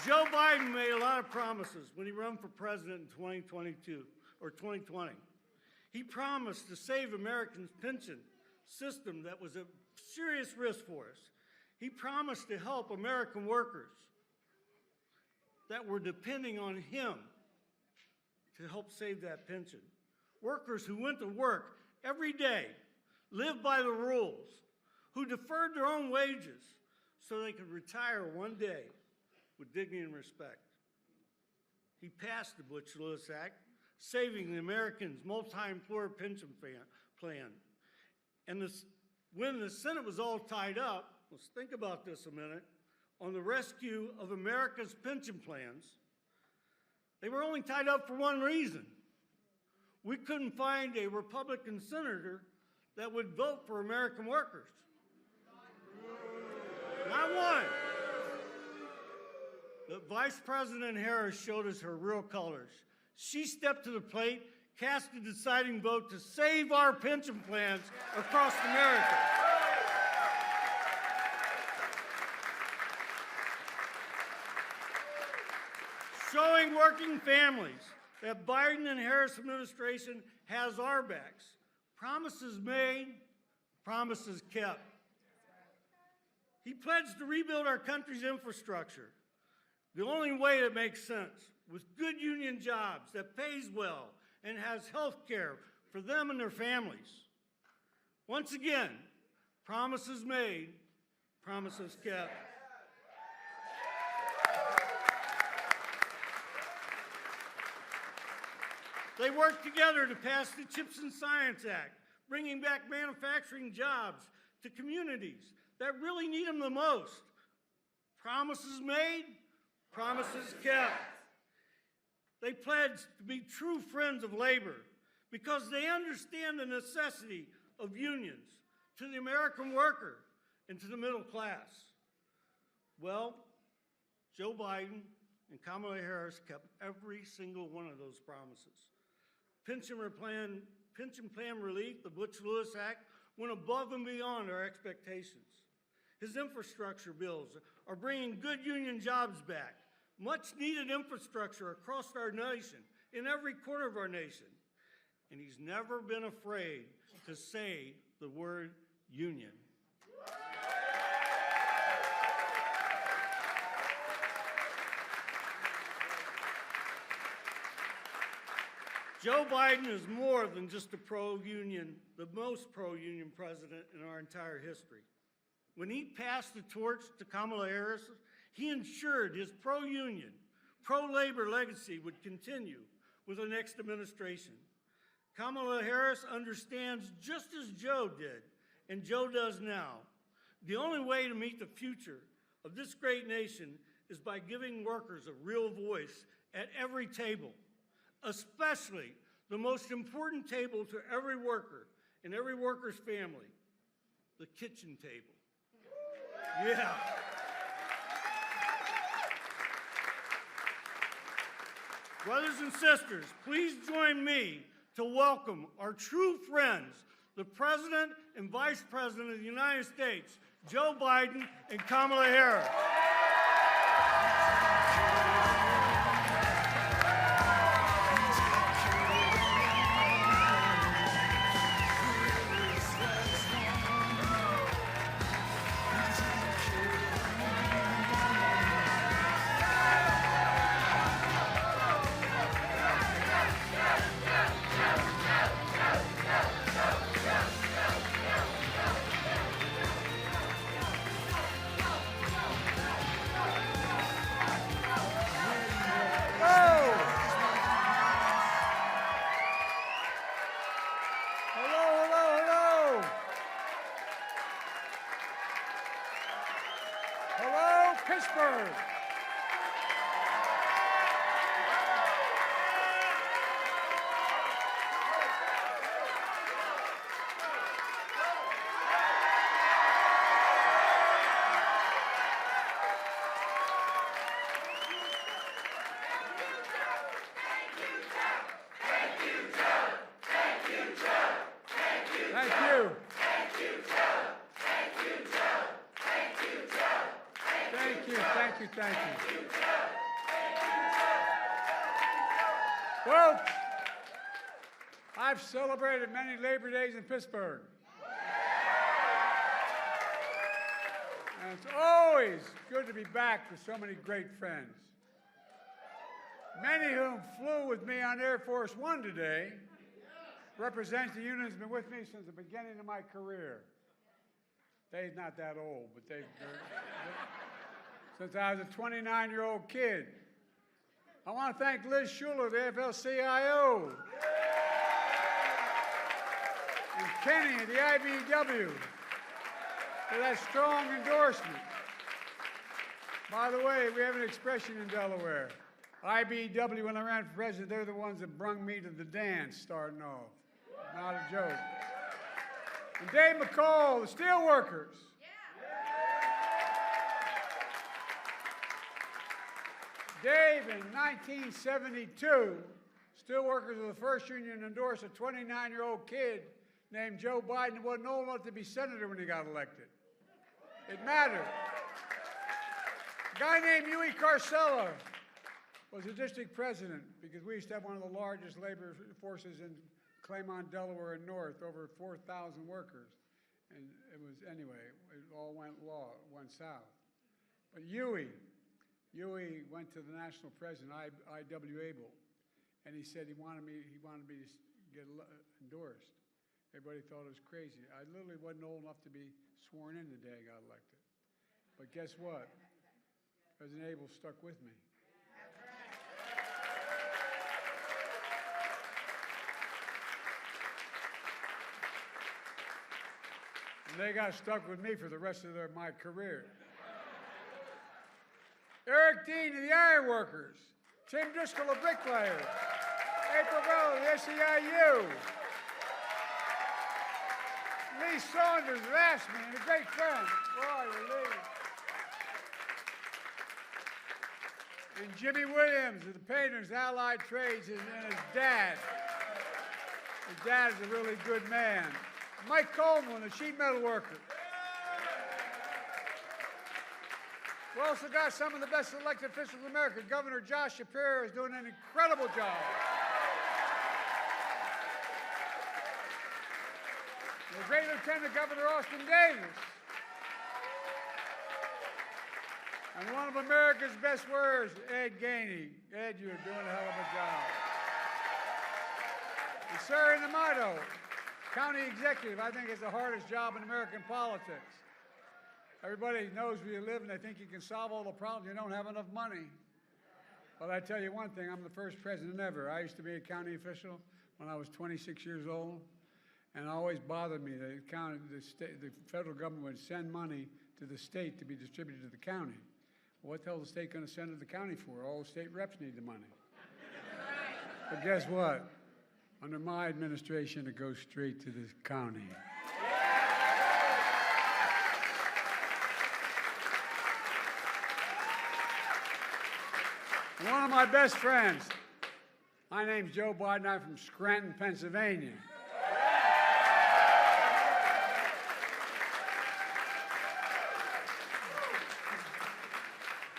S9: Joe Biden made a lot of promises when he ran for president in 2022 or 2020. He promised to save Americans' pension system that was a serious risk for us. He promised to help American workers that were depending on him to help save that pension. Workers who went to work every day, lived by the rules, who deferred their own wages so they could retire one day with dignity and respect. He passed the Bush-Lewis Act, saving the Americans' multi-employer pension plan. And when the Senate was all tied up, let's think about this a minute, on the rescue of America's pension plans, they were only tied up for one reason. We couldn't find a Republican senator that would vote for American workers. Not one. But Vice President Harris showed us her real colors. She stepped to the plate, cast a deciding vote to save our pension plans across America. Showing working families that Biden and Harris administration has our backs. Promises made, promises kept. He pledged to rebuild our country's infrastructure. The only way it makes sense. with good union jobs that pays well and has health care for them and their families. Once again, promises made, promises kept. They worked together to pass the CHIPS and Science Act, bringing back manufacturing jobs to communities that really need them the most. Promises made, promises kept. They pledged to be true friends of labor because they understand the necessity of unions to the American worker and to the middle class. Well, Joe Biden and Kamala Harris kept every single one of those promises. Pension plan relief, the Butch-Lewis Act, went above and beyond our expectations. His infrastructure bills are bringing good union jobs back, much needed infrastructure across our nation, in every corner of our nation. And he's never been afraid to say the word union. Joe Biden is more than just a pro-union, the most pro-union president in our entire history. When he passed the torch to Kamala Harris, he ensured his pro-union, pro-labor legacy would continue with the next administration. Kamala Harris understands, just as Joe did, and Joe does now, the only way to meet the future of this great nation is by giving workers a real voice at every table, especially the most important table to every worker and every worker's family, the kitchen table. Yeah. Brothers and sisters, please join me to welcome our true friends, the President and Vice President of the United States, Joe Biden and Kamala Harris.
S10: Hello, Pittsburgh. Thank you. Folks, I've celebrated many Labor Days in Pittsburgh. And it's always good to be back with so many great friends. Many of whom flew with me on Air Force One today represent the union that's been with me since the beginning of my career. They're not that old, but they're since I was a 29-year-old kid. I want to thank Liz Schuler, the AFL-CIO, and Kenny at the IBEW for that strong endorsement. By the way, we have an expression in Delaware. IBEW, when I ran for president, they're the ones that brung me to the dance starting off. Not a joke. And Dave McCall, the steelworkers. Dave, in 1972, steelworkers were the first union to endorse a 29-year-old kid named Joe Biden who wasn't old enough to be senator when he got elected. It mattered. A guy named Huey Carcella was the district president because we used to have one of the largest labor forces in Claymont, Delaware, and North, over 4,000 workers. And it was, anyway, it all went south. But Huey Huey went to the national president, I.W. Abel, and he said he wanted me to get endorsed. Everybody thought it was crazy. I literally wasn't old enough to be sworn in the day I got elected. But guess what? President Abel stuck with me. And they got stuck with me for the rest of my career. Eric Dean of the Iron Workers, Tim Driscoll of Bricklayers, April Bell of the SEIU, Lee Saunders of AFSCME, and a great friend, Roy Lee. And Jimmy Williams of the Painters Allied Trades and his dad. His dad is a really good man. Mike Coleman, a sheet metal worker. We also got some of the best elected officials in America. Governor Josh Shapiro is doing an incredible job. The great Lieutenant Governor Austin Davis. And one of America's best words, Ed Gainey. Ed, you're doing a hell of a job. And Sarah D'Amato, county executive, I think is the hardest job in American politics. Everybody knows where you live and they think you can solve all the problems. You don't have enough money. But I tell you one thing, I'm the first president ever. I used to be a county official when I was 26 years old. And it always bothered me that the federal government would send money to the state to be distributed to the county. Well, what the hell is the state going to send it to the county for? All the state reps need the money. But guess what? Under my administration, it goes straight to the county. One of my best friends, my name's Joe Biden. I'm from Scranton, Pennsylvania.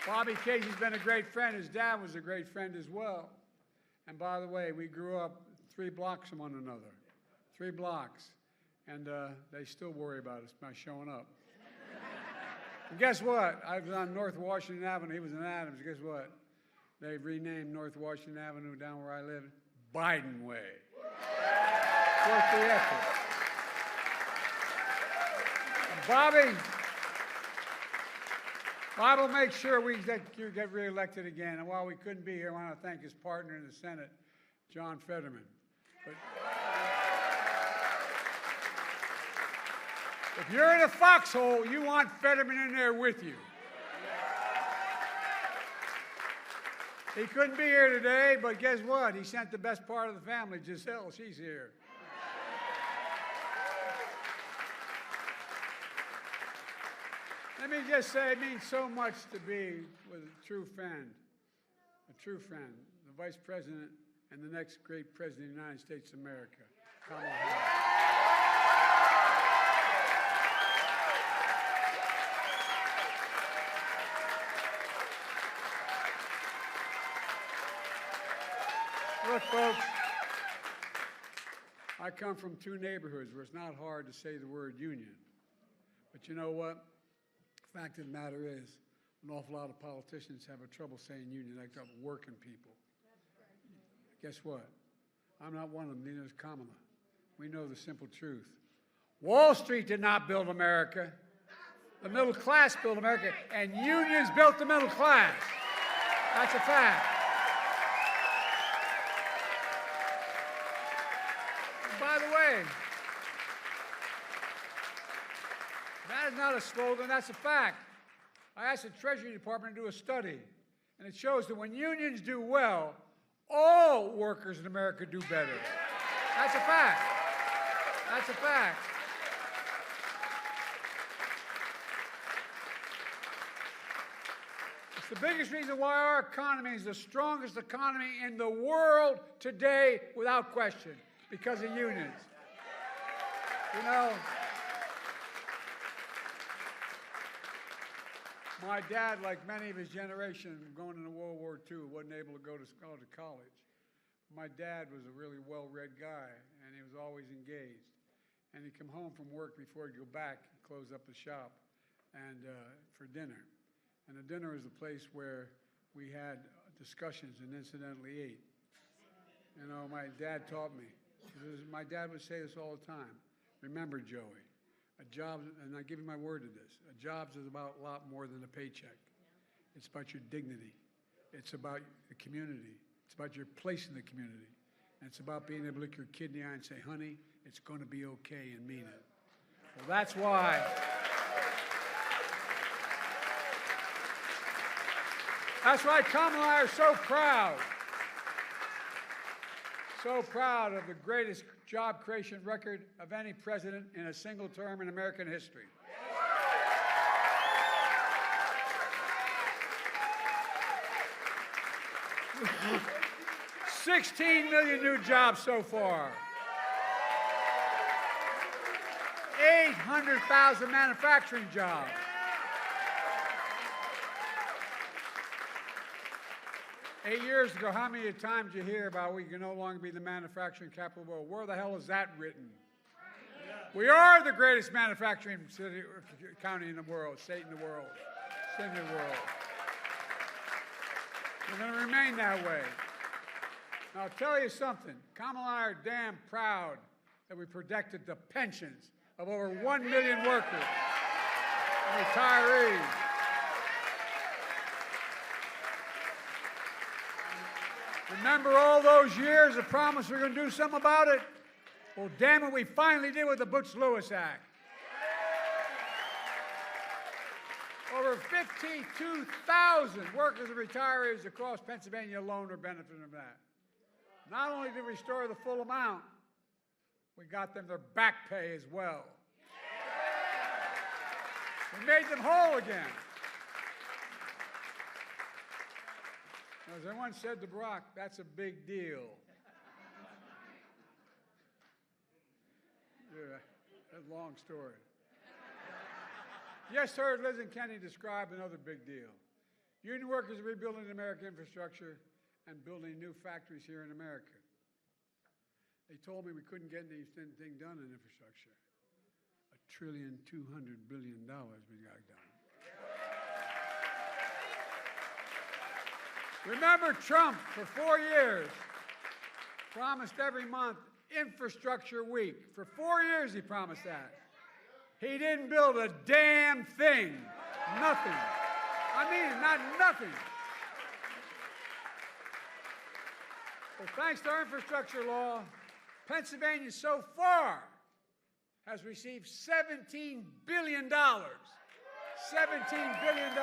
S10: Bobby Casey's been a great friend. His dad was a great friend as well. And by the way, we grew up 3 blocks from one another. 3 blocks. And they still worry about us by showing up. And guess what? I was on North Washington Avenue. He was in Adams. Guess what? They've renamed North Washington Avenue down where I live Biden Way. Worth the effort. Bob will make sure you get reelected again. And while we couldn't be here, I want to thank his partner in the Senate, John Fetterman. But if you're in a foxhole, you want Fetterman in there with you. He couldn't be here today, but guess what? He sent the best part of the family, Giselle. She's here. Let me just say it means so much to be with a true friend, the Vice President and the next great President of the United States of America, Kamala Harris. Look, folks, I come from 2 neighborhoods where it's not hard to say the word union. But you know what? The fact of the matter is, an awful lot of politicians have trouble saying union. They got working people. Guess what? I'm not one of them, neither is Kamala. We know the simple truth. Wall Street did not build America. The middle class built America, and unions built the middle class. That's a fact. By the way, that is not a slogan, that's a fact. I asked the Treasury Department to do a study, and it shows that when unions do well, all workers in America do better. That's a fact. That's a fact. It's the biggest reason why our economy is the strongest economy in the world today, without question. Because of unions. You know, my dad, like many of his generation, going into World War II, wasn't able to go to college. My dad was a really well-read guy, and he was always engaged. And he'd come home from work before he'd go back and close up the shop and for dinner. And the dinner was the place where we had discussions and incidentally ate. You know, my dad taught me. My dad would say this all the time. Remember, Joey, a job, and I give you my word to this, a job is about a lot more than a paycheck. It's about your dignity. It's about the community. It's about your place in the community. And it's about being able to look your kid in the eye and say, honey, it's going to be okay, and mean it. Well, that's why. That's why Kamala and I are so proud. So proud of the greatest job creation record of any president in a single term in American history. $16 million new jobs so far. 800,000 manufacturing jobs. Eight years ago, how many times did you hear about we can no longer be the manufacturing capital of the world? Where the hell is that written? We are the greatest manufacturing city, county in the world, state in the world, city in the world. We're going to remain that way. Now, I'll tell you something. Kamala and I are damn proud that we protected the pensions of over 1 million workers and retirees. Remember all those years of promise we're going to do something about it? Well, damn it, we finally did with the Butch-Lewis Act. Over 52,000 workers and retirees across Pennsylvania alone are benefiting from that. Not only did we restore the full amount, we got them their back pay as well. We made them whole again. As I once said to Barack, that's a big deal. Yeah, that's a long story. Just heard Liz and Kenny describe another big deal. Union workers are rebuilding American infrastructure and building new factories here in America. They told me we couldn't get anything done in infrastructure. $1.2 trillion we got done. Remember Trump, for 4 years, promised every month Infrastructure Week. For 4 years he promised that. He didn't build a damn thing. Nothing. I mean, not nothing. Well, thanks to our infrastructure law, Pennsylvania so far has received $17 billion. $17 billion.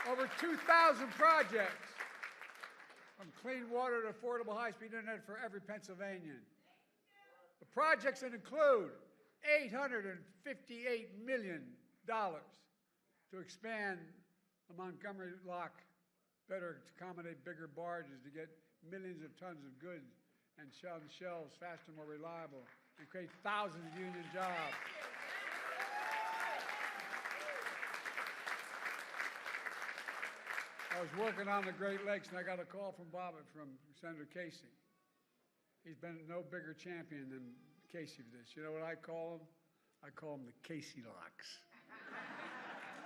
S10: Over 2,000 projects, from clean water to affordable high-speed internet for every Pennsylvanian. The projects that include $858 million to expand the Montgomery Lock better to accommodate bigger barges, to get millions of tons of goods and shelves faster and more reliable, and create thousands of union jobs. I was working on the Great Lakes, and I got a call from Senator Casey. He's been no bigger champion than Casey for this. You know what I call him? I call him the Casey Locks.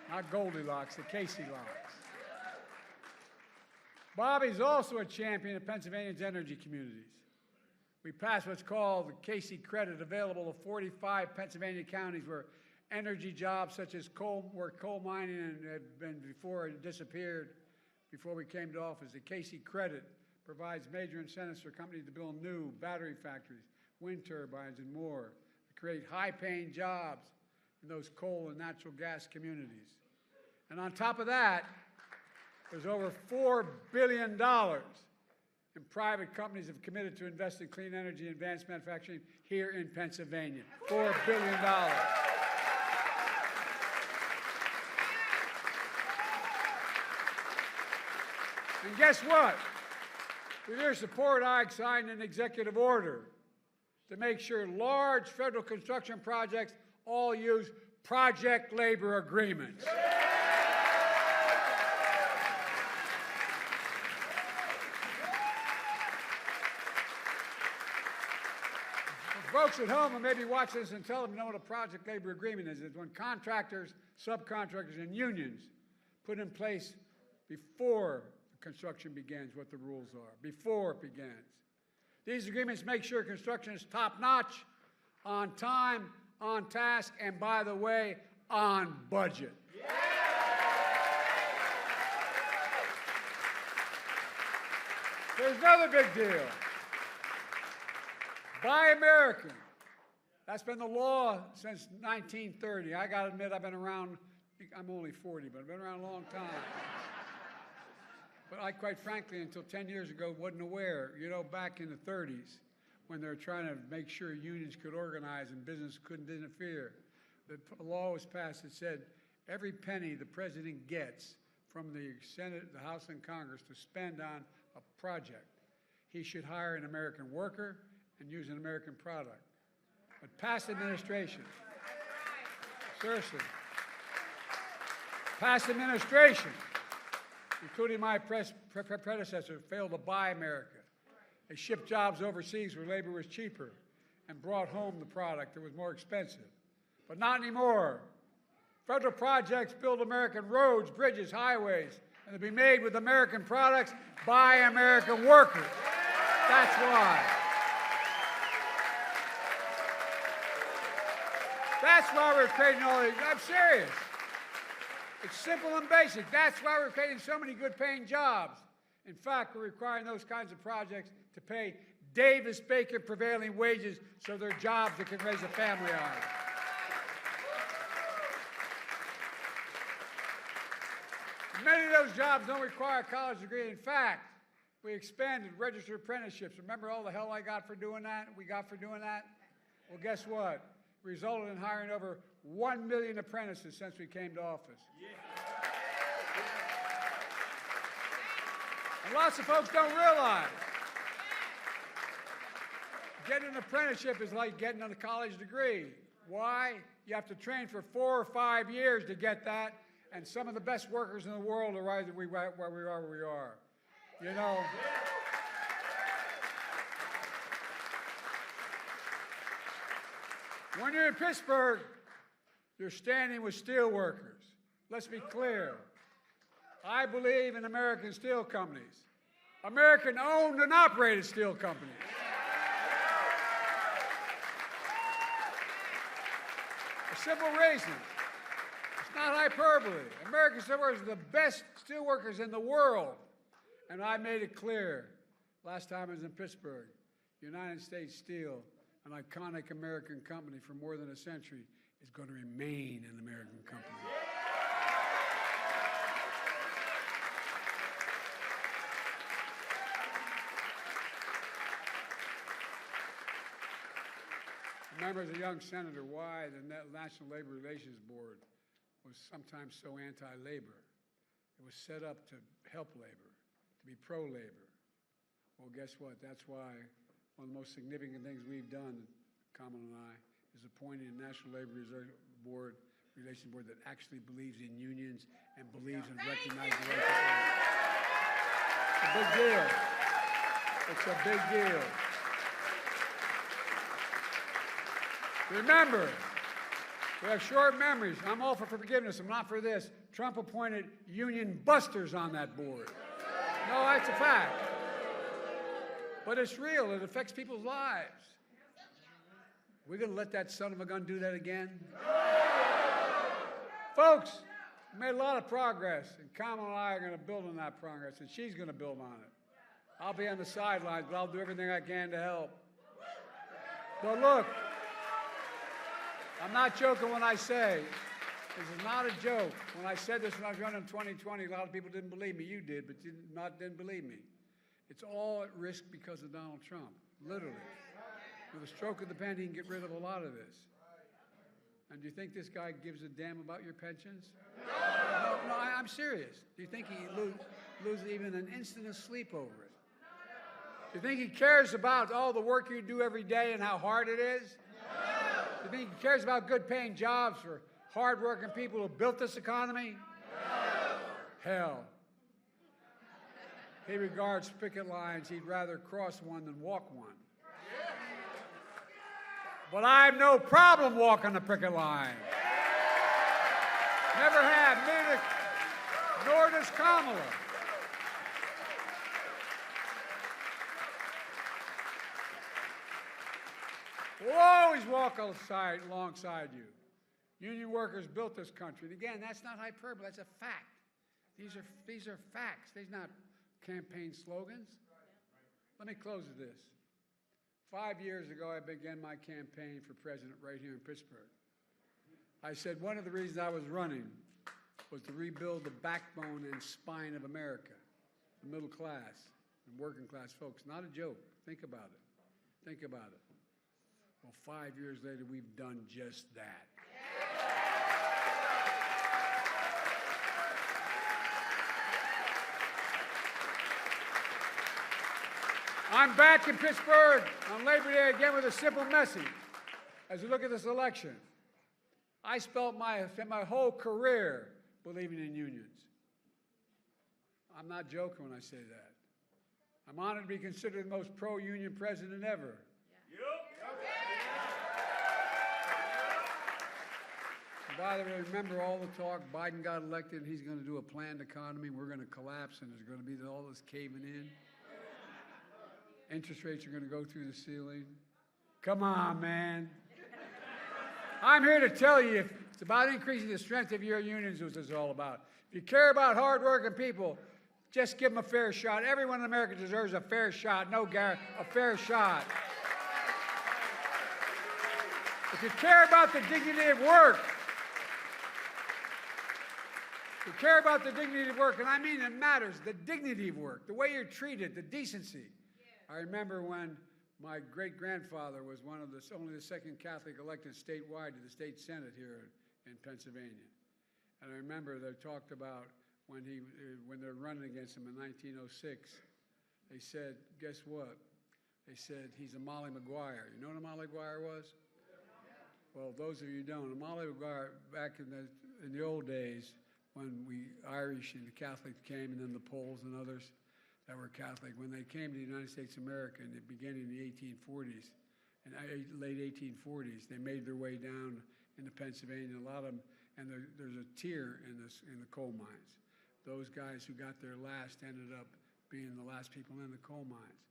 S10: Not Goldilocks, the Casey Locks. Bobby's also a champion of Pennsylvania's energy communities. We passed what's called the Casey Credit, available to 45 Pennsylvania counties where energy jobs such as coal mining had been before it disappeared before we came to office. The Casey Credit provides major incentives for companies to build new battery factories, wind turbines, and more to create high-paying jobs in those coal and natural gas communities. And on top of that, there's over $4 billion in private companies have committed to invest in clean energy and advanced manufacturing here in Pennsylvania. $4 billion. And guess what? With your support, I signed an executive order to make sure large federal construction projects all use project labor agreements. Folks at home who may be watching this and tell them know what a project labor agreement is. It's when contractors subcontractors, and unions put in place before construction begins what the rules are, before it begins. These agreements make sure construction is top-notch, on time, on task, and by the way, on budget. There's another big deal. Buy American. That's been the law since 1930. I got to admit, I've been around, I'm only 40, but I've been around a long time. But I, quite frankly, until 10 years ago, wasn't aware. You know, back in the 30s, when they were trying to make sure unions could organize and business couldn't interfere, the law was passed that said every penny the president gets from the Senate, the House, and Congress to spend on a project, he should hire an American worker and use an American product. But past administration, seriously, past administration, including my predecessor, failed to buy America. They shipped jobs overseas where labor was cheaper and brought home the product that was more expensive. But not anymore. Federal projects build American roads, bridges, highways, and they'll be made with American products by American workers. That's why. That's why we're creating all these. I'm serious. It's simple and basic. That's why we're creating so many good-paying jobs. In fact, we're requiring those kinds of projects to pay Davis-Bacon prevailing wages so they're jobs that can raise a family on. Many of those jobs don't require a college degree. In fact, we expanded registered apprenticeships. Remember all the hell I got for doing that? We got for doing that? Well, guess what? It resulted in hiring over 1 million apprentices since we came to office. And lots of folks don't realize getting an apprenticeship is like getting a college degree. Why? You have to train for 4 or 5 years to get that, and some of the best workers in the world are right where we are. You know. When you're in Pittsburgh, you're standing with steel workers. Let's be clear. I believe in American steel companies. American-owned and operated steel companies. A simple reason. It's not hyperbole. American steelworkers are the best steelworkers in the world. And I made it clear last time I was in Pittsburgh, United States Steel, an iconic American company for more than a century, is going to remain an American company. I remember as a young senator why the National Labor Relations Board was sometimes so anti-labor. It was set up to help labor, to be pro-labor. Well, guess what? That's why one of the most significant things we've done, Kamala and I, is appointing a National Labor Relations Board that actually believes in unions and believes in recognizing the rights of labor. It's a big deal. It's a big deal. Remember, we have short memories. I'm all for forgiveness. I'm not for this. Trump appointed union busters on that board. No, that's a fact. But it's real. It affects people's lives. We're going to let that son of a gun do that again? Folks, we made a lot of progress, and Kamala and I are going to build on that progress, and she's going to build on it. I'll be on the sidelines, but I'll do everything I can to help. But look, I'm not joking when I say, this is not a joke. When I said this when I was running in 2020, a lot of people didn't believe me. You did, but didn't believe me. It's all at risk because of Donald Trump, literally. With a stroke of the pen, he can get rid of a lot of this. And do you think this guy gives a damn about your pensions? No, I'm serious. Do you think he loses even an instant of sleep over it? Do you think he cares about all the work you do every day and how hard it is? Do you think he cares about good-paying jobs for hard-working people who built this economy? Hell. He regards picket lines. He'd rather cross one than walk one. But I have no problem walking the picket line. Never have, nor does Kamala. We'll always walk alongside you. Union workers built this country. And again, that's not hyperbole, that's a fact. These are facts. These are not campaign slogans. Let me close with this. 5 years ago, I began my campaign for president right here in Pittsburgh. I said one of the reasons I was running was to rebuild the backbone and spine of America, the middle class and working class folks. Not a joke. Think about it. Think about it. Well, 5 years later, we've done just that. I'm back in Pittsburgh on Labor Day again with a simple message. As we look at this election, I spent my whole career believing in unions. I'm not joking when I say that. I'm honored to be considered the most pro-union president ever. And by the way, remember all the talk, Biden got elected and he's going to do a planned economy, we're going to collapse and there's going to be all this caving in. Interest rates are going to go through the ceiling. Come on, man. I'm here to tell you, if it's about increasing the strength of your unions, is what this is all about. If you care about hard-working people, just give them a fair shot. Everyone in America deserves a fair shot. No, Gary, a fair shot. If you care about the dignity of work, if you care about the dignity of work, and I mean it matters, the dignity of work, the way you're treated, the decency. I remember when my great-grandfather was only the second Catholic elected statewide to the state Senate here in Pennsylvania. And I remember they talked about when they're running against him in 1906, they said, guess what? They said, he's a Molly Maguire. You know what a Molly Maguire was? Well, those of you who don't, a Molly Maguire, back in the old days, when we Irish and the Catholics came, and then the Poles and others that were Catholic, when they came to the United States of America in the beginning of the 1840s, and late 1840s, they made their way down into Pennsylvania, a lot of them, and there's a tier in the coal mines. Those guys who got there last ended up being the last people in the coal mines.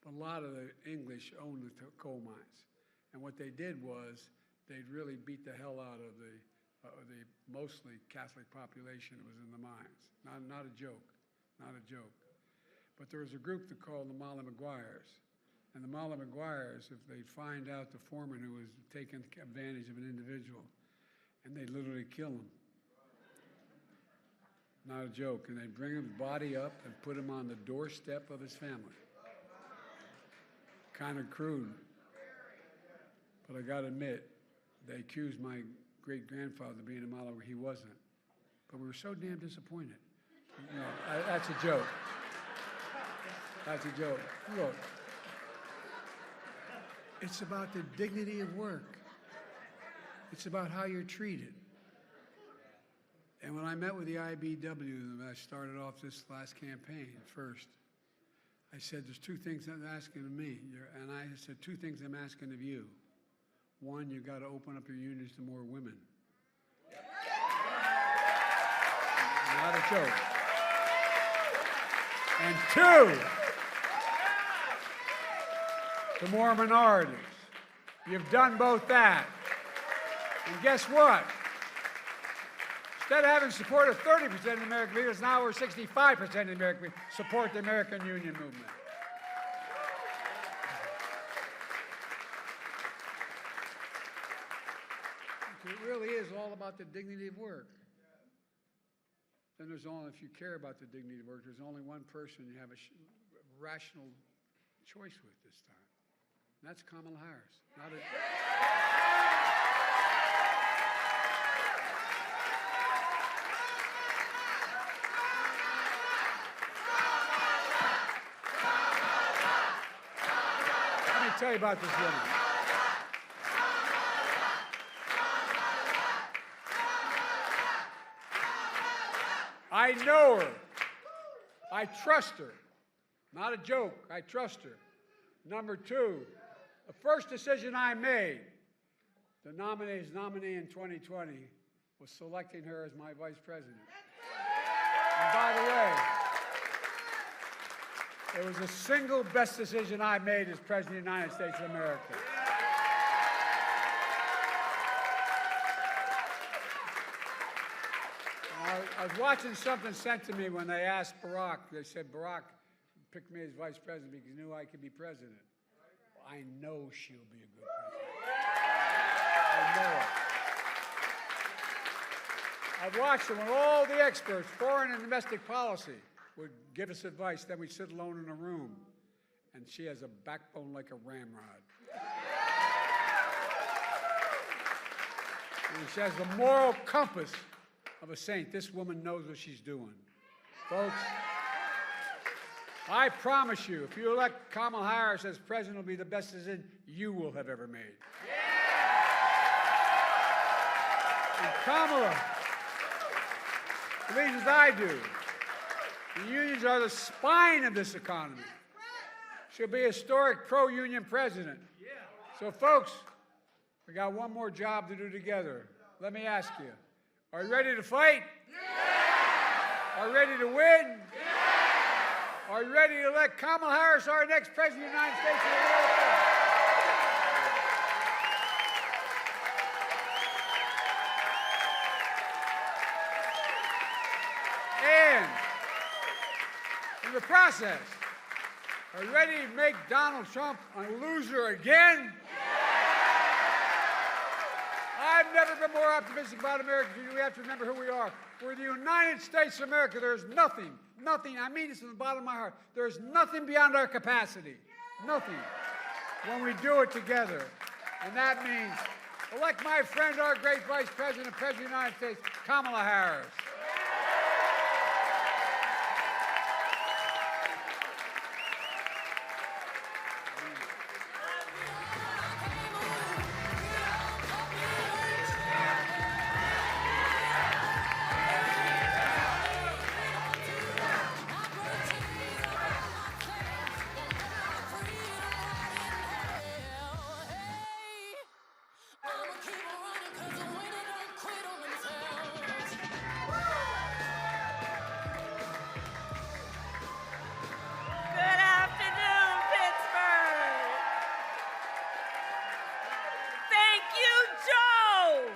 S10: But a lot of the English owned the coal mines. And what they did was they'd really beat the hell out of the mostly Catholic population that was in the mines. Not a joke, not a joke. But there was a group that called the Molly Maguires. And the Molly Maguires, if they'd find out the foreman who was taking advantage of an individual, and they'd literally kill him. Not a joke. And they'd bring his body up and put him on the doorstep of his family. Kind of crude. But I got to admit, they accused my great-grandfather of being a Molly. He wasn't. But we were so damn disappointed. You know, that's a joke. That's a joke. Look, it's about the dignity of work. It's about how you're treated. And when I met with the IBW, when I started off this last campaign first, I said, there's two things I'm asking of me. And I said, two things I'm asking of you. One, you've got to open up your unions to more women. Not a joke. And two, to more minorities. You've done both that. And guess what? Instead of having support of 30% of the American leaders, now we're 65% of the American leaders support the American union movement. It really is all about the dignity of work. Then there's only, if you care about the dignity of work, there's only one person you have a rational choice with this time. And that's Kamala Harris. Not a, Let me tell you about this woman. I know her. I trust her. Not a joke. I trust her. Number two, the first decision I made to nominate his nominee in 2020 was selecting her as my vice president. And by the way, it was the single best decision I made as President of the United States of America. I was watching something sent to me when they asked Barack. They said, Barack picked me as vice president because he knew I could be president. Well, I know she'll be a good president. I know it. I've watched her when all the experts, foreign and domestic policy, would give us advice. Then we'd sit alone in a room, and she has a backbone like a ramrod. And she has the moral compass of a saint. This woman knows what she's doing. Folks, I promise you, if you elect Kamala Harris as president, it'll be the best decision you will have ever made. And Kamala believes as I do. The unions are the spine of this economy. She'll be a historic pro-union president. So, folks, we got one more job to do together. Let me ask you, are you ready to fight? Are you ready to win? Are you ready to elect Kamala Harris our next president of the United States of America? And in the process, are you ready to make Donald Trump a loser again? I've never been more optimistic about America. We have to remember who we are. We're the United States of America. There's nothing, I mean this from the bottom of my heart, there's nothing beyond our capacity. Nothing. When we do it together. And that means elect my friend, our great Vice President and President of the United States, Kamala Harris.
S11: Good afternoon, Pittsburgh. Thank you, Joe.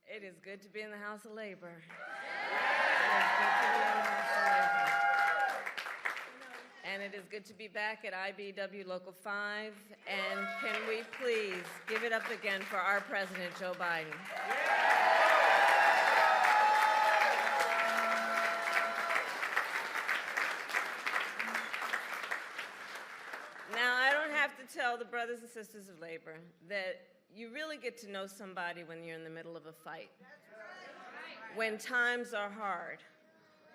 S11: It is good to be in the House of Labor. It is good to be in the House of Labor. And it is good to be back at IBW Local 5. And can we please give it up again for our President, Joe Biden? Now, I don't have to tell the brothers and sisters of labor that you really get to know somebody when you're in the middle of a fight. When times are hard,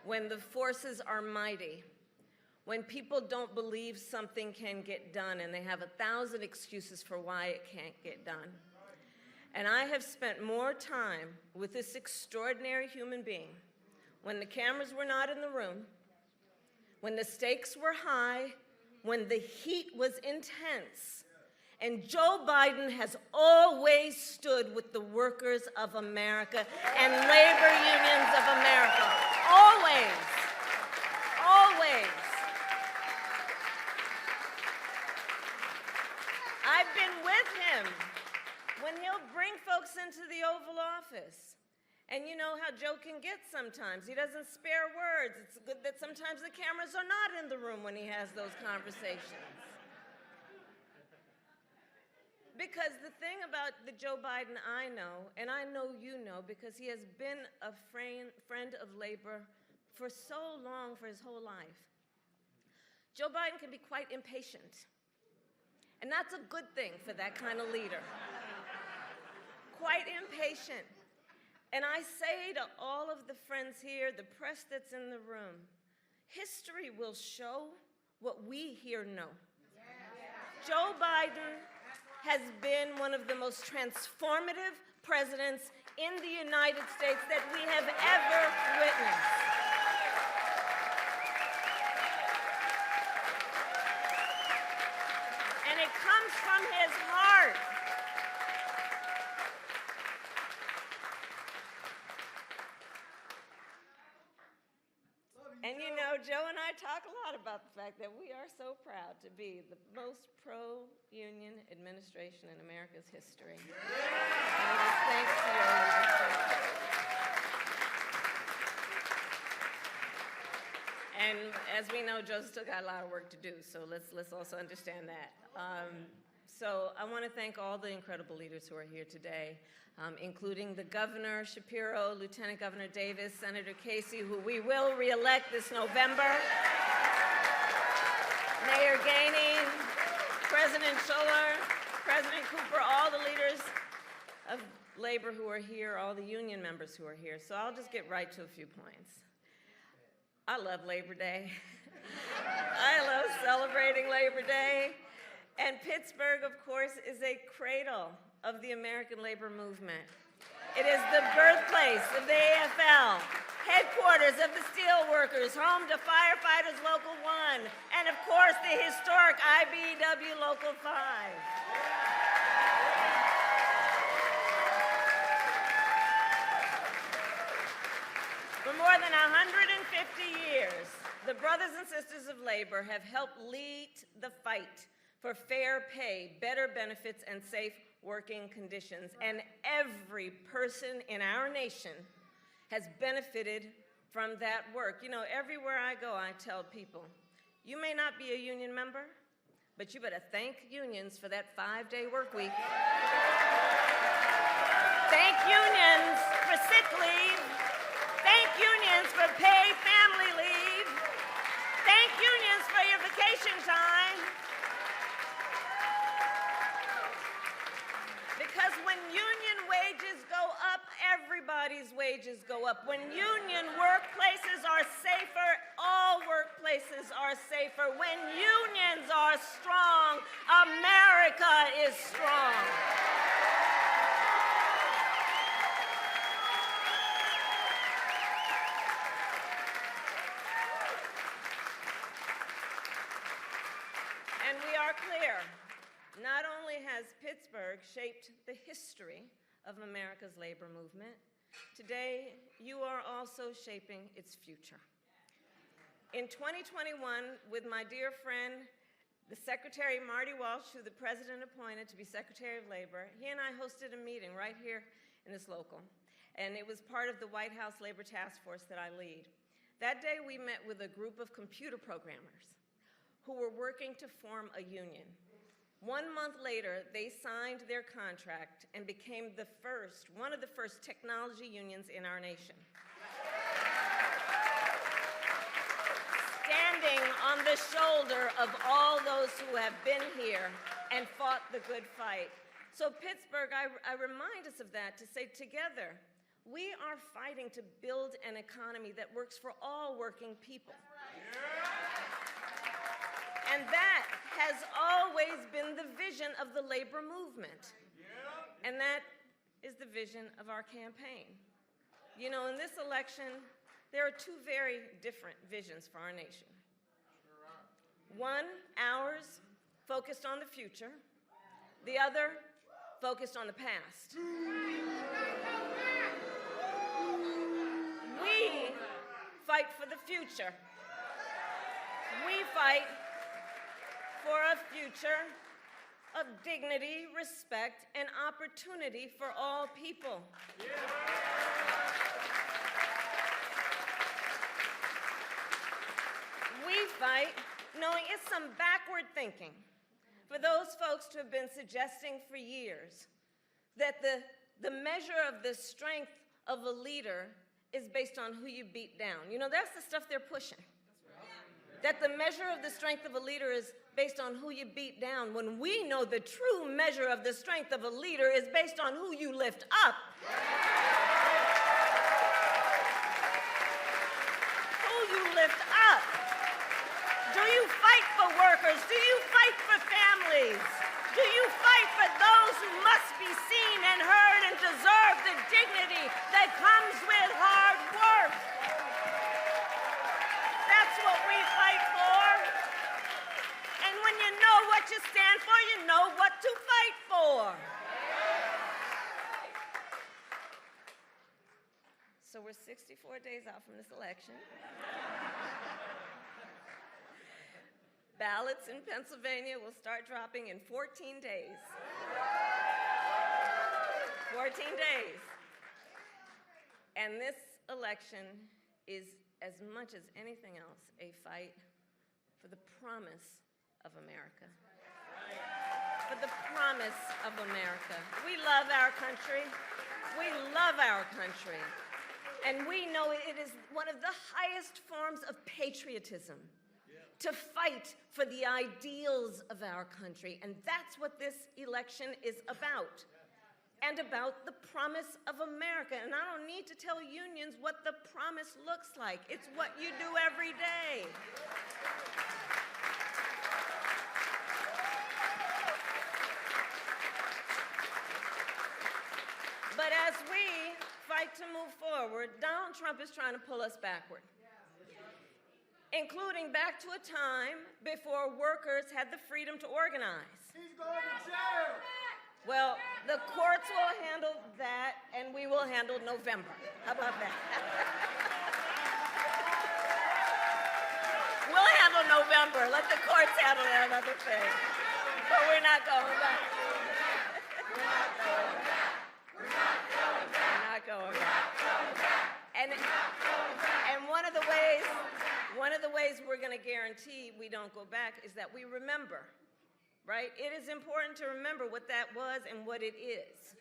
S11: when the forces are mighty, when people don't believe something can get done and they have 1,000 excuses for why it can't get done. And I have spent more time with this extraordinary human being when the cameras were not in the room, when the stakes were high, when the heat was intense. And Joe Biden has always stood with the workers of America and labor unions of America. Always. Always. I've been with him when he'll bring folks into the Oval Office. And you know how Joe can get sometimes. He doesn't spare words. It's good that sometimes the cameras are not in the room when he has those conversations. Because the thing about the Joe Biden I know, and I know you know, because he has been a friend of labor for so long, for his whole life. Joe Biden can be quite impatient. And that's a good thing for that kind of leader. Quite impatient. And I say to all of the friends here, the press that's in the room, history will show what we here know. Joe Biden has been one of the most transformative presidents in the United States that we have ever witnessed. And it comes from his heart. And you know, Joe and I talk a lot about the fact that we are so proud to be the most pro-union administration in America's history. And it's thanks to your leadership. And as we know, Joe's still got a lot of work to do, so let's also understand that. So I want to thank all the incredible leaders who are here today, including the Governor Shapiro, Lieutenant Governor Davis, Senator Casey, who we will re-elect this November, Mayor Gainey, President Schuller, President Cooper, all the leaders of labor who are here, all the union members who are here. So I'll just get right to a few points. I love Labor Day. I love celebrating Labor Day. And Pittsburgh, of course, is a cradle of the American labor movement. It is the birthplace of the AFL, headquarters of the steelworkers, home to Firefighters Local 1, and of course the historic IBEW Local 5. For more than 150 years, the brothers and sisters of labor have helped lead the fight for fair pay, better benefits, and safe working conditions. And every person in our nation has benefited from that work. You know, everywhere I go, I tell people, you may not be a union member, but you better thank unions for that 5-day work week. Thank unions for sick leave. Thank unions for paid family leave. Thank unions for your vacation time. Because when union wages go up, everybody's wages go up. When union workplaces are safer, all workplaces are safer. When unions are strong, America is strong. And we are clear. Not only has Pittsburgh shaped the history of America's labor movement, today you are also shaping its future. In 2021, with my dear friend, the Secretary Marty Walsh, who the President appointed to be Secretary of Labor, he and I hosted a meeting right here in this local, and it was part of the White House Labor Task Force that I lead. That day we met with a group of computer programmers who were working to form a union. 1 month later, they signed their contract and became one of the first technology unions in our nation. Standing on the shoulder of all those who have been here and fought the good fight. So Pittsburgh, I remind us of that to say together, we are fighting to build an economy that works for all working people. And that has always been the vision of the labor movement. And that is the vision of our campaign. You know, in this election, there are two very different visions for our nation. One, ours, focused on the future. The other, focused on the past. We fight for the future. We fight for a future of dignity, respect, and opportunity for all people. We fight knowing it's some backward thinking for those folks who have been suggesting for years that the measure of the strength of a leader is based on who you beat down. You know, that's the stuff they're pushing. That the measure of the strength of a leader is based on who you beat down, when we know the true measure of the strength of a leader is based on who you lift up. Who you lift up. days do you fight for those who must be seen and heard and deserve the dignity that comes with hard work? That's what we fight for. And when you know what you stand for, you know what to fight for. So we're 64 days out from this election. Ballots in Pennsylvania will start dropping in 14 days. 14 days. And this election is, as much as anything else, a fight for the promise of America. For the promise of America. We love our country. We love our country. And we know it is one of the highest forms of patriotism to fight for the ideals of our country. And that's what this election is about. And about the promise of America. And I don't need to tell unions what the promise looks like. It's what you do every day. But as we fight to move forward, Donald Trump is trying to pull us backward. Including back to a time before workers had the freedom to organize.
S7: He's going to jail.
S11: Well, the courts will handle that, and we will handle November. How about that? We'll handle November. Let the courts handle that other thing. But we're not going back. We're not going back. We're not going back. And one of the ways we're going to guarantee we don't go back is that we remember, right? It is important to remember what that was and what it is.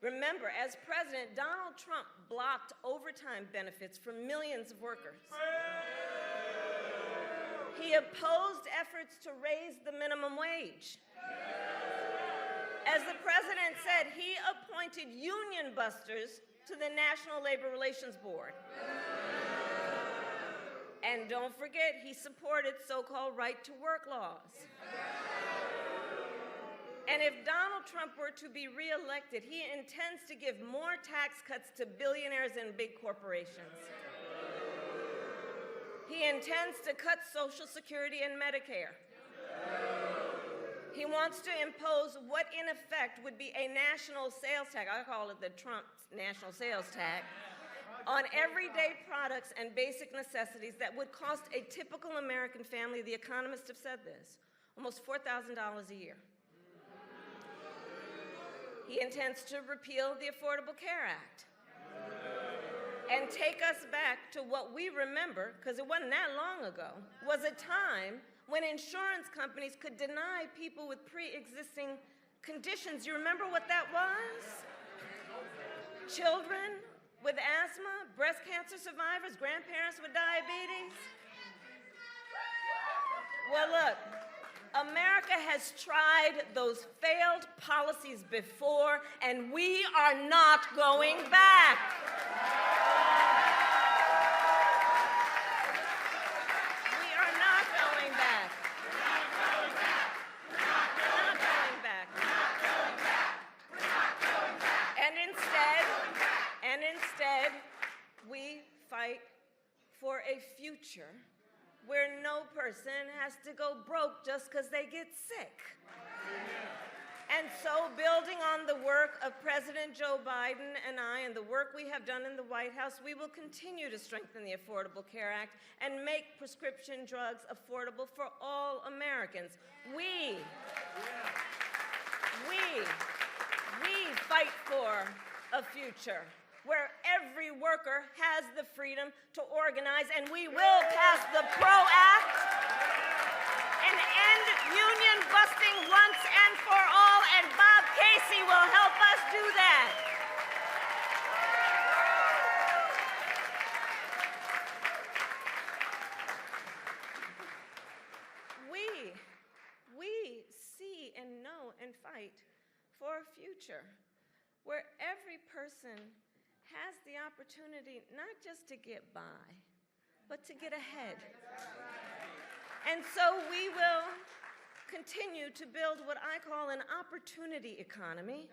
S11: Remember, as president, Donald Trump blocked overtime benefits for millions of workers. He opposed efforts to raise the minimum wage. As the president said, he appointed union busters to the National Labor Relations Board. And don't forget, he supported so-called right-to-work laws. And if Donald Trump were to be reelected, he intends to give more tax cuts to billionaires and big corporations. He intends to cut Social Security and Medicare. He wants to impose what in effect would be a national sales tax, I call it the Trump national sales tax, on everyday products and basic necessities that would cost a typical American family, the economists have said this, almost $4,000 a year. He intends to repeal the Affordable Care Act and take us back to what we remember, because it wasn't that long ago, was a time when insurance companies could deny people with pre-existing conditions. You remember what that was? Children with asthma, breast cancer survivors, grandparents with diabetes. Well, look, America has tried those failed policies before, and we are not going back. We are not going back. We're not going back. And instead, we fight for a future where no person has to go broke just because they get sick. And so, building on the work of President Joe Biden and I and the work we have done in the White House, we will continue to strengthen the Affordable Care Act and make prescription drugs affordable for all Americans. We fight for a future where every worker has the freedom to organize, and we will pass the PRO Act and end union busting once and for all, and Bob Casey will help us do that. We see and know and fight for a future where every person has the opportunity not just to get by, but to get ahead. And so we will continue to build what I call an opportunity economy,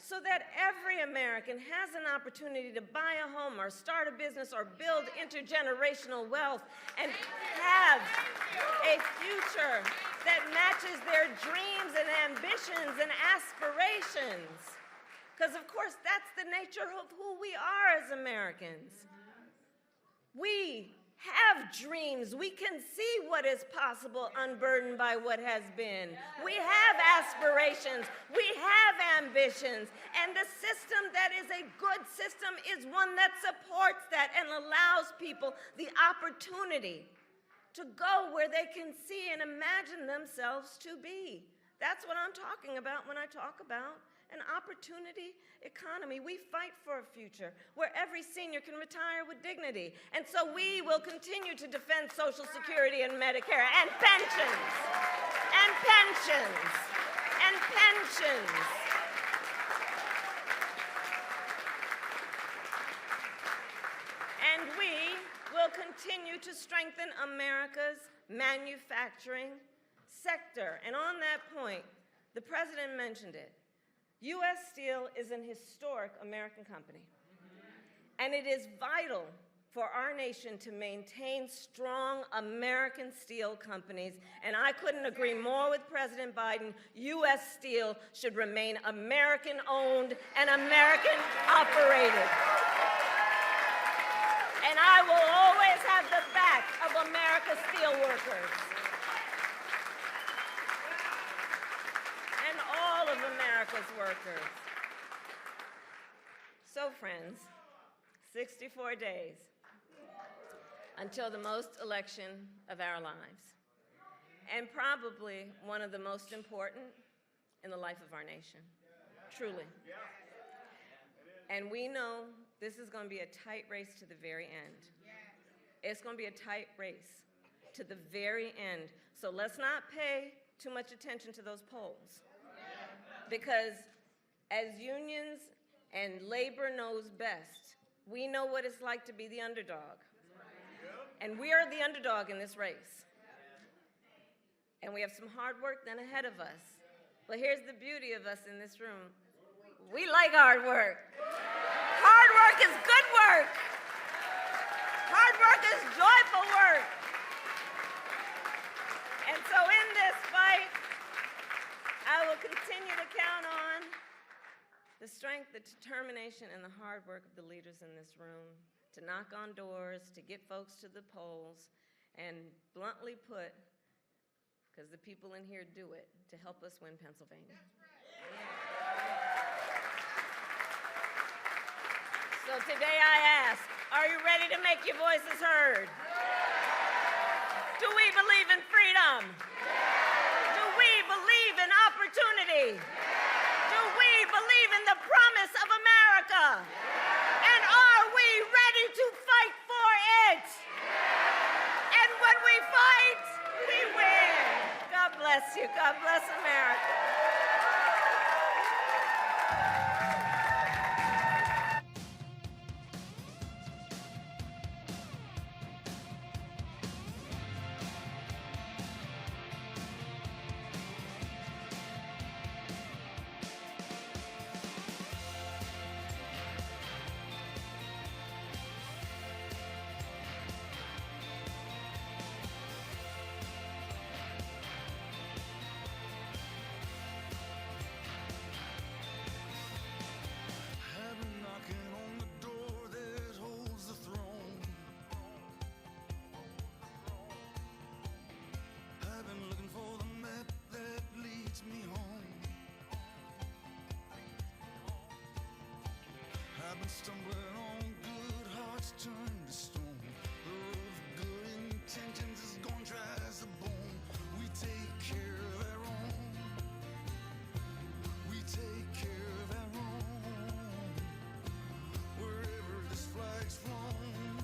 S11: so that every American has an opportunity to buy a home or start a business or build intergenerational wealth and have a future that matches their dreams and ambitions and aspirations. Because, of course, that's the nature of who we are as Americans. We have dreams. We can see what is possible unburdened by what has been. We have aspirations. We have ambitions. And the system that is a good system is one that supports that and allows people the opportunity to go where they can see and imagine themselves to be. That's what I'm talking about when I talk about an opportunity economy. We fight for a future where every senior can retire with dignity. And so we will continue to defend Social Security and Medicare and pensions, and pensions, and pensions. And we will continue to strengthen America's manufacturing sector. And on that point, the president mentioned it. U.S. Steel is an historic American company, and it is vital for our nation to maintain strong American steel companies, and I couldn't agree more with President Biden. U.S. Steel should remain American-owned and American-operated. And I will always have the back of America's steelworkers. Of America's workers. So, friends, 64 days until the most election of our lives, and probably one of the most important in the life of our nation, truly. And we know this is going to be a tight race to the very end. It's going to be a tight race to the very end. So let's not pay too much attention to those polls. Because as unions and labor knows best, we know what it's like to be the underdog. And we are the underdog in this race. And we have some hard work then ahead of us. But here's the beauty of us in this room. We like hard work. Hard work is good work. Hard work is joyful work. And so in this fight, I will continue to count on the strength, the determination, and the hard work of the leaders in this room to knock on doors, to get folks to the polls, and bluntly put, because the people in here do it, to help us win Pennsylvania. So today I ask, are you ready to make your voices heard? Do we believe in freedom? Do we believe in opportunity? Do we believe in the promise of America? And are we ready to fight for it? And when we fight, we win. God bless you. God bless America.
S12: Stumbling on good hearts turned to stone. The road of good intentions is gone dry as a bone. We take care of our own. We take care of our own. Wherever this flag's flown,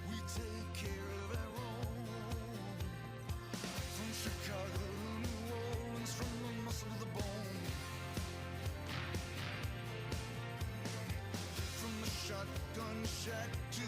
S12: we take care of our own. From Chicago to New Orleans, from the muscle to the bone. Shotgun shack to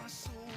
S12: my soul.